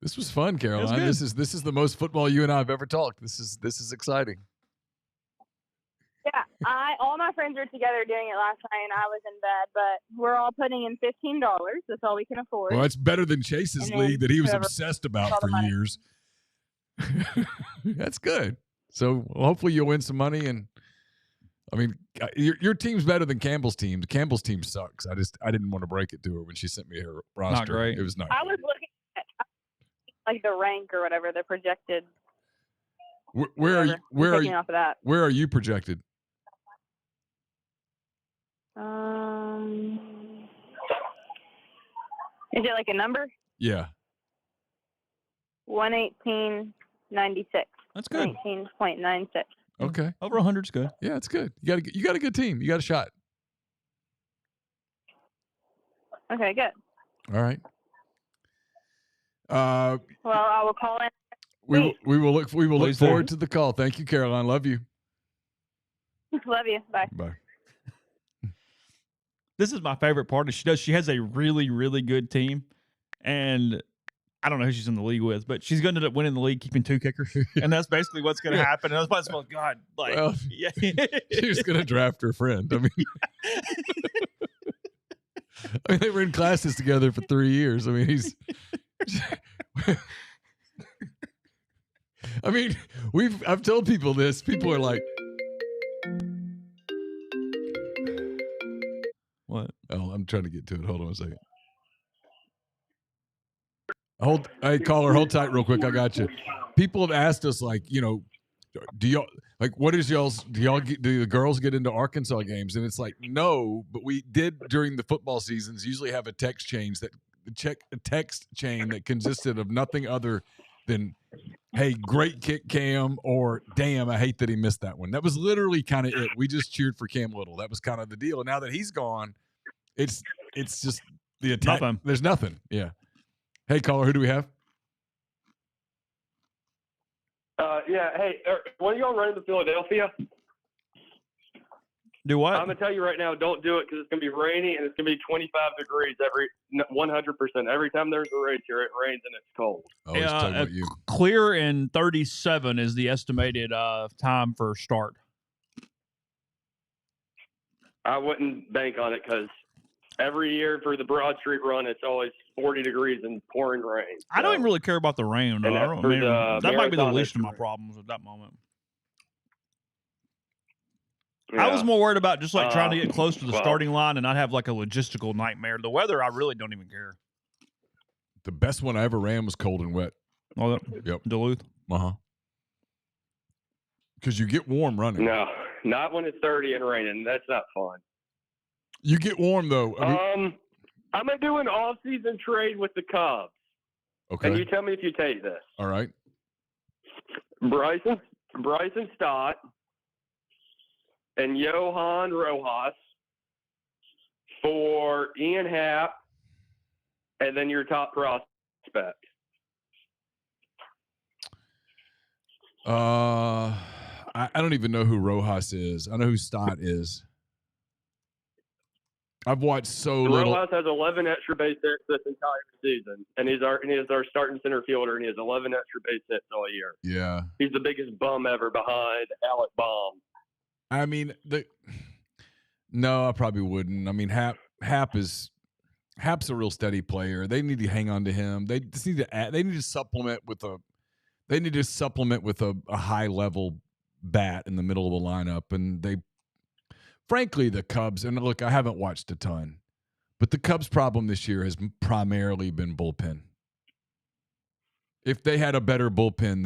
This was fun, Caroline. This is the most football you and I have ever talked. This is exciting. Yeah, all my friends were together doing it last night, and I was in bed. But we're all putting in $15. That's all we can afford. Well, that's better than Chase's league that he was obsessed about for years. That's good. So hopefully you'll win some money. And I mean, your team's better than Campbell's team. Campbell's team sucks. I didn't want to break it to her when she sent me her roster. Not great. It was not. I was looking at like the rank or whatever, the projected. Where are you? Off of that. Where are you projected? Is it like a number? Yeah. 118.96. That's good. 19.96. Okay. Over 100's good. Yeah, it's good. You got a good team. You got a shot. Okay, good. All right. Well, I will call in. We will look forward to the call. Thank you, Caroline. Love you. Love you. Bye. Bye. This is my favorite part. She has a really, really good team, and I don't know who she's in the league with, but she's going to end up winning the league keeping 2 kickers, and that's basically what's going to happen. And I was like, God, like, well, yeah. She's going to draft her friend. I mean, they were in classes together for 3 years. I mean, I've told people this. People are like, what? Oh, I'm trying to get to it. Hold on a second. Hey, caller, hold tight real quick. I got you. People have asked us, like, do y'all like what is y'all's? Do the girls get into Arkansas games? And it's like, no, but we did during the football seasons. Usually have a text chain that consisted of nothing other than, hey, great kick, Cam, or damn, I hate that he missed that one. That was literally kind of it. We just cheered for Cam Little. That was kind of the deal. And now that he's gone, it's just the attack. Nothing. There's nothing. Yeah. Hey, caller, who do we have? Yeah. Hey, when are y'all running to Philadelphia? Do what? I'm gonna tell you right now, don't do it because it's gonna be rainy and it's gonna be 25 degrees 100%. Every time there's a race here, it rains and it's cold. Oh, he's talking about you. Clear in 37 is the estimated time for start. I wouldn't bank on it because every year for the Broad Street run, it's always 40 degrees and pouring rain. So. I don't even really care about the rain. Though. That might be the least of my problems at that moment. I was more worried about just like trying to get close to the well, starting line and not have like a logistical nightmare. The weather, I really don't even care. The best one I ever ran was cold and wet. Oh, Yep. Duluth. Because you get warm running. No, not when it's 30 and raining. That's not fun. You get warm though. I'm gonna do an off-season trade with the Cubs. Okay. And you tell me if you take this. All right. Bryson Stott and Johan Rojas for Ian Happ, and then your top prospect. I don't even know who Rojas is. I know who Stott is. I've watched so little. Rojas has 11 extra base hits this entire season, and he's our starting center fielder, and he has 11 extra base hits all year. Yeah. He's the biggest bum ever behind Alec Baum. I mean, no, I probably wouldn't. I mean, Hap's a real steady player. They need to hang on to him. They just need to they need to supplement with a high level bat in the middle of the lineup. And frankly, the Cubs, and look, I haven't watched a ton, but the Cubs' problem this year has primarily been bullpen. If they had a better bullpen,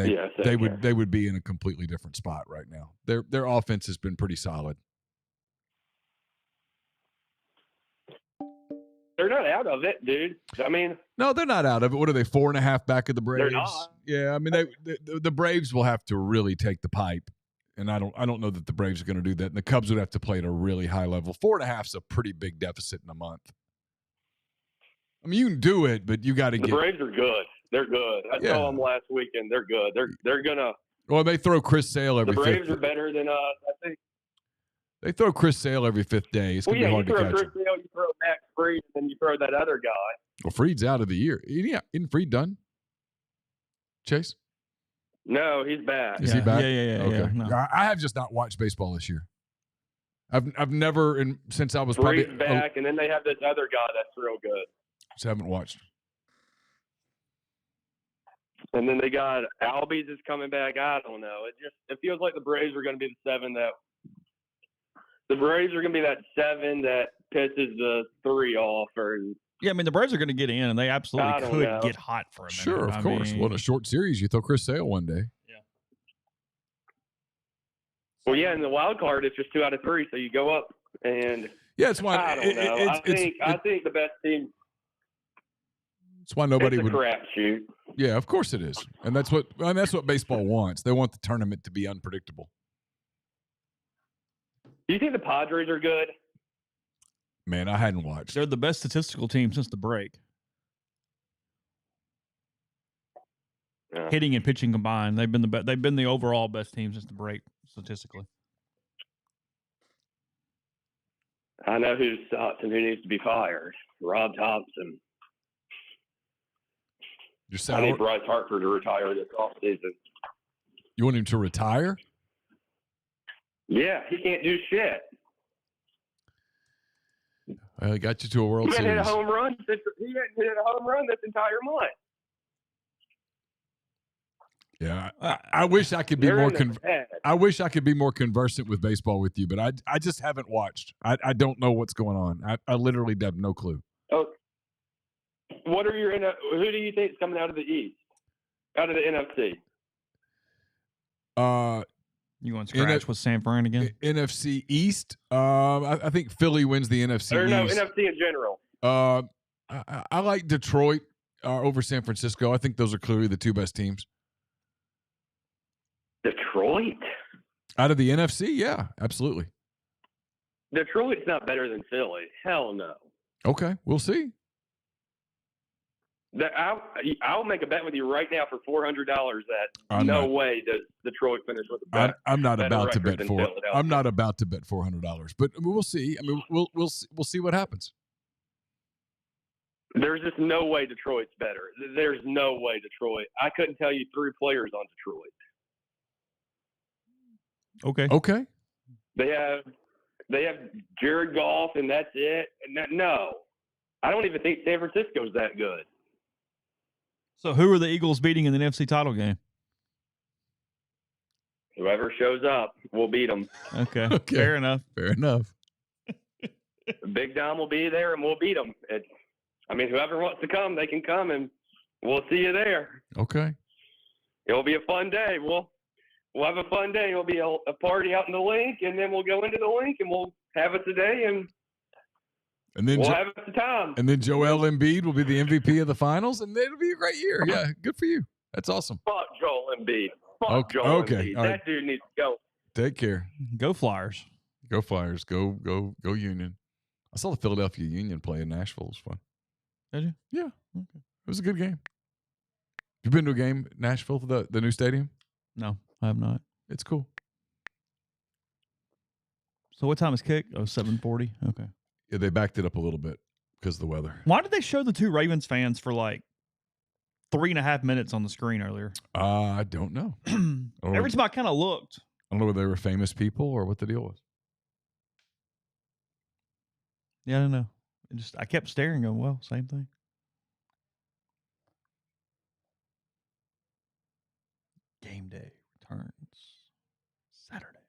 they would be in a completely different spot right now. Their offense has been pretty solid. They're not out of it, dude. I mean, no, they're not out of it. What are they, 4.5 back of the Braves? They're not. Yeah, I mean, the Braves will have to really take the pipe, and I don't know that the Braves are going to do that. And the Cubs would have to play at a really high level. 4.5 is a pretty big deficit in a month. I mean, you can do it, but you got to get. The Braves are good. They're good. I saw them last weekend. They're good. They're gonna. Well, they throw Chris Sale every. The Braves fifth. are better than us. I think. They throw Chris Sale every fifth day. It's going to be hard to catch. You throw Chris Sale, you throw Max Fried, and then you throw that other guy. Well, Fried's out of the year. Yeah, isn't Fried done? Chase? No, he's back. Is he back? Yeah. Okay. Yeah, no. I have just not watched baseball this year. I've never, since I was Fried's probably back, and then they have this other guy that's real good. Just haven't watched. And then they got Albies is coming back. I don't know. It feels like the Braves are going to be the seven that pisses the three off. Yeah, I mean, the Braves are going to get in, and they absolutely could know. get hot for a minute. Sure, of course. Well, in a short series, you throw Chris Sale one day. Yeah. Well, yeah, in the wild card, it's just 2 out of 3, so you go up and. Yeah, it's why. I don't know. I think the best team. That's why nobody would. Crapshoot. Yeah, of course it is, and that's what baseball wants. They want the tournament to be unpredictable. Do you think the Padres are good? Man, I hadn't watched. They're the best statistical team since the break. Yeah. Hitting and pitching combined, they've been the overall best team since the break statistically. I know who sucks and who needs to be fired. Rob Thompson. I need Bryce Hartford to retire this offseason. You want him to retire? Yeah, he can't do shit. Well, he got you to a World He Series. hadn't hit a home run this entire month. Yeah, I wish I could be more. I wish I could be more conversant with baseball with you, but I just haven't watched. I don't know what's going on. I literally have no clue. Oh, who do you think is coming out of the East? Out of the NFC? You want to scratch with San Fran again? NFC East. I think Philly wins the NFC Or no, East. NFC in general. I like Detroit over San Francisco. I think those are clearly the two best teams. Detroit? Out of the NFC? Yeah, absolutely. Detroit's not better than Philly. Hell no. Okay, we'll see. I'll make a bet with you right now for $400 that no way does Detroit finish with a bet. I'm not about to bet I'm not about to bet $400, but we'll see. I mean, we'll see what happens. There's just no way Detroit's better. There's no way Detroit. I couldn't tell you 3 players on Detroit. Okay. They have Jared Goff, and that's it. No, I don't even think San Francisco's that good. So who are the Eagles beating in the NFC title game? Whoever shows up, we'll beat them. Okay. Fair enough. Fair enough. Big Dom will be there, and we'll beat them. Whoever wants to come, they can come, and we'll see you there. Okay. It'll be a fun day. We'll have a fun day. It'll be a party out in the link, and then we'll go into the link, and we'll have it today, and then we'll have it the time. And then Joel Embiid will be the MVP of the finals, and it'll be a great year. Yeah, good for you. That's awesome. Fuck Joel Embiid. Fuck Joel Embiid. All That right. dude needs to go. Take care. Go Flyers. Go Flyers. Go Union. I saw the Philadelphia Union play in Nashville. It was fun. Did you? Yeah. Okay. It was a good game. You been to a game in Nashville for the new stadium? No, I have not. It's cool. So what time is kick? 7:40. Okay. Yeah, they backed it up a little bit because of the weather. Why did they show the two Ravens fans for like 3.5 minutes on the screen earlier? I don't know. Every time I kind of looked. I don't know whether they were famous people or what the deal was. Yeah, I don't know. I kept staring, going, well, same thing. Game day returns Saturday.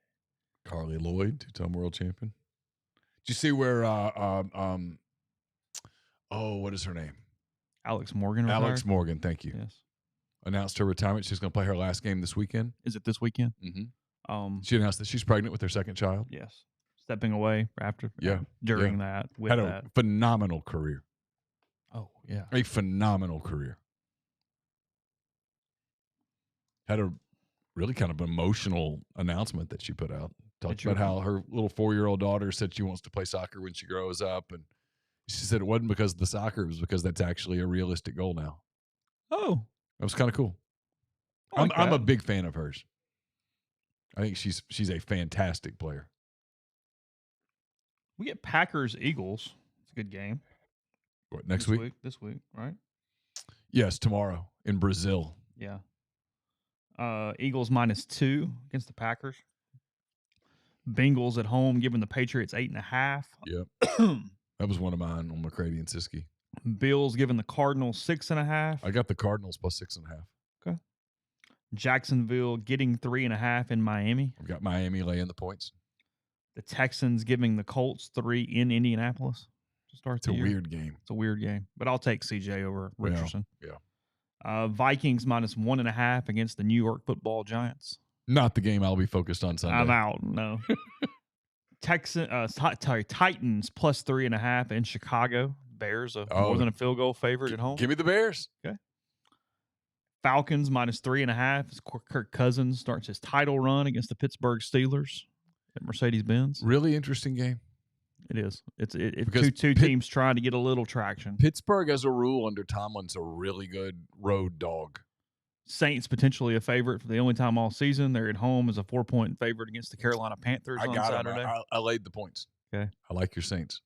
Carly Lloyd, two-time world champion. Did you see where what is her name? Alex Morgan retired? Alex Morgan, thank you. Yes. Announced her retirement. She's going to play her last game this weekend. Is it this weekend? Mm-hmm. She announced that she's pregnant with her second child. Yes. Stepping away after. Yeah. During that. With Had that. a phenomenal career. Oh, yeah. A phenomenal career. Had a really kind of emotional announcement that she put out. Talked about how her little 4-year-old daughter said she wants to play soccer when she grows up. And she said it wasn't because of the soccer. It was because that's actually a realistic goal now. Oh. That was kind of cool. I'm a big fan of hers. I think she's a fantastic player. We get Packers-Eagles. It's a good game. What, next week? This week, right? Yes, tomorrow in Brazil. Yeah. Eagles -2 against the Packers. Bengals at home giving the Patriots 8.5. Yep. That was one of mine on McCready and Siskey. Bills giving the Cardinals 6.5. I got the Cardinals plus 6.5. Okay. Jacksonville getting 3.5 in Miami. I've got Miami laying the points. The Texans giving the Colts 3 in Indianapolis to start the year. It's a weird game. It's a weird game, but I'll take CJ over Richardson. Yeah. Vikings -1.5 against the New York Football Giants. Not the game I'll be focused on Sunday. I'm out. No. Titans +3.5 in Chicago. Bears more than a field goal favorite at home. Give me the Bears. Okay. Falcons -3.5 as Kirk Cousins starts his title run against the Pittsburgh Steelers at Mercedes-Benz. Really interesting game. It is. It's Because two teams trying to get a little traction. Pittsburgh, as a rule, under Tomlin's a really good road dog. Saints potentially a favorite for the only time all season. They're at home as a 4-point favorite against the Carolina Panthers on Saturday. I laid the points. Okay. I like your Saints.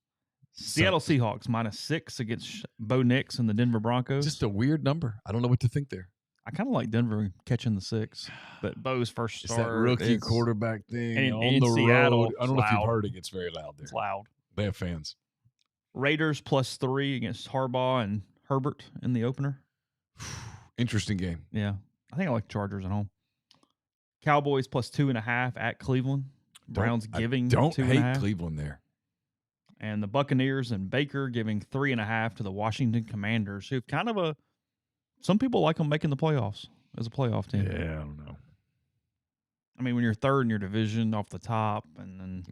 Seattle Seahawks -6 against Bo Nix and the Denver Broncos. Just a weird number. I don't know what to think there. I kind of like Denver catching the 6, but Bo's first start. It's that rookie quarterback thing and on the Seattle, road. I don't know if you've heard it gets very loud there. It's loud. They have fans. Raiders +3 against Harbaugh and Herbert in the opener. Interesting game. Yeah. I think I like Chargers at home. Cowboys +2.5 at Cleveland. Browns giving don't 2.5. hate Cleveland there. And the Buccaneers and Baker giving 3.5 to the Washington Commanders, who've kind of some people like them making the playoffs as a playoff team. Yeah, I don't know. I mean, when you're third in your division off the top, and then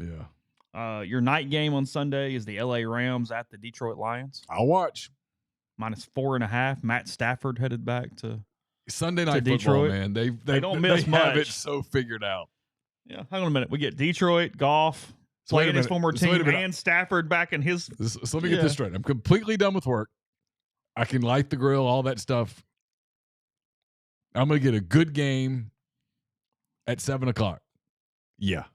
your night game on Sunday is the LA Rams at the Detroit Lions. I'll watch. -4.5. Matt Stafford headed back to Sunday night to football, Detroit. man. They don't miss they much. have it so figured out. Yeah, hang on a minute. We get Detroit, Goff, So wait a playing his minute. former So wait a team, minute. and Stafford back in his. So let me get this straight. I'm completely done with work. I can light the grill, all that stuff. I'm going to get a good game at 7:00. Yeah.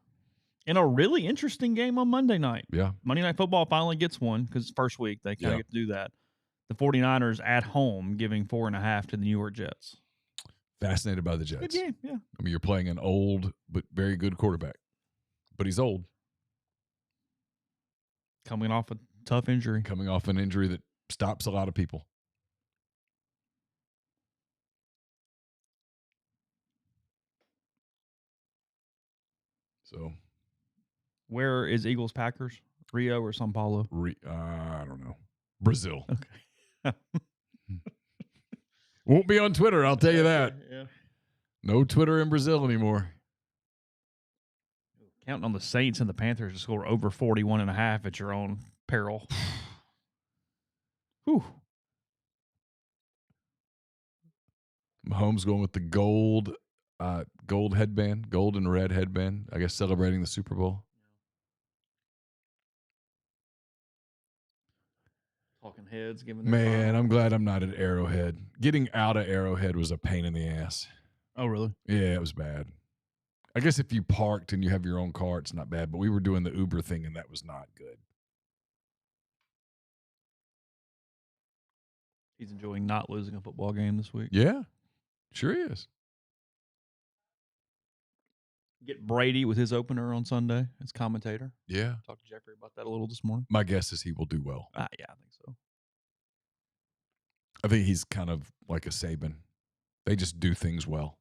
In a really interesting game on Monday night. Yeah. Monday Night Football finally gets one because it's first week. They kind of get to do that. The 49ers at home giving 4.5 to the New York Jets. Fascinated by the Jets. Good game, yeah. I mean, you're playing an old but very good quarterback. But he's old. Coming off a tough injury. Coming off an injury that stops a lot of people. So Where is Eagles Packers? Rio or Sao Paulo? I don't know. Brazil. Okay. Won't be on Twitter, I'll tell you that. Yeah. No Twitter in Brazil anymore. Counting on the Saints and the Panthers to score over 41.5 at your own peril. Whew. Mahomes going with the gold headband, gold and red headband, I guess celebrating the Super Bowl. Talking heads, giving Man, I'm glad I'm not at Arrowhead. Getting out of Arrowhead was a pain in the ass. Oh, really? Yeah, it was bad. I guess if you parked and you have your own car, it's not bad, but we were doing the Uber thing, and that was not good. He's enjoying not losing a football game this week. Yeah, sure he is. Get Brady with his opener on Sunday as commentator. Yeah. Talked to Jeffrey about that a little this morning. My guess is he will do well. Yeah, I think so. I think he's kind of like a Saban. They just do things well.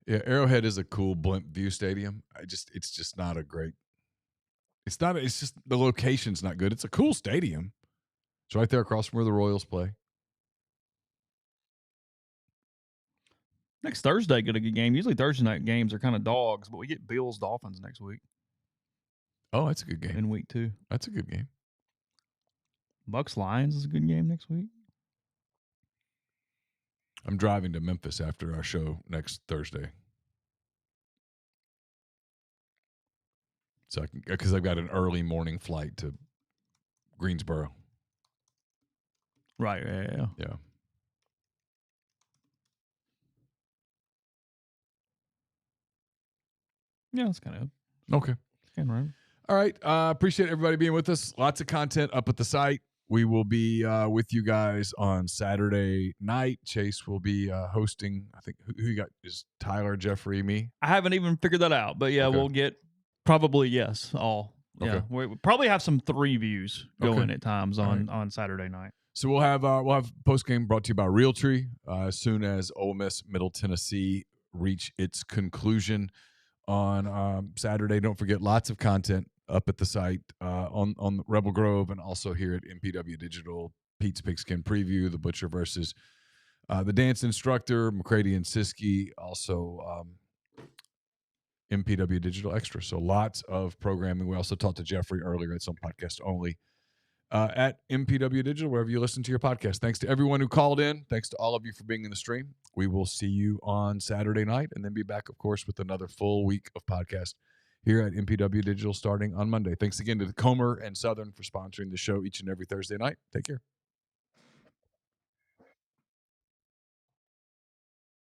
Yeah, Arrowhead is a cool blimp view stadium. It's just not a great. It's just the location's not good. It's a cool stadium. It's right there across from where the Royals play. Next Thursday, get a good game. Usually Thursday night games are kind of dogs, but we get Bills Dolphins next week. Oh, that's a good game. In week 2. That's a good game. Bucks Lions is a good game next week. I'm driving to Memphis after our show next Thursday. So because I've got an early morning flight to Greensboro. Right, yeah. Yeah, that's kind of Okay. right. All right. Appreciate everybody being with us. Lots of content up at the site. We will be with you guys on Saturday night. Chase will be hosting. I think who you got is Tyler, Jeffrey, me. I haven't even figured that out, but yeah, Okay. we'll get probably all. Okay. Yeah, we probably have some 3 views going Okay. at times on Saturday night. So we'll have post game brought to you by Realtree as soon as Ole Miss Middle Tennessee reach its conclusion on Saturday. Don't forget, lots of content up at the site on Rebel Grove and also here at MPW Digital. Pete's Pigskin Preview, the Butcher versus the Dance Instructor, McCready and Siskey, also MPW Digital Extra. So lots of programming. We also talked to Jeffrey earlier. It's on podcast only at MPW Digital, wherever you listen to your podcast. Thanks to everyone who called in. Thanks to all of you for being in the stream. We will see you on Saturday night and then be back, of course, with another full week of podcast here at MPW Digital starting on Monday. Thanks again to the Comer and Southern for sponsoring the show each and every Thursday night. Take care.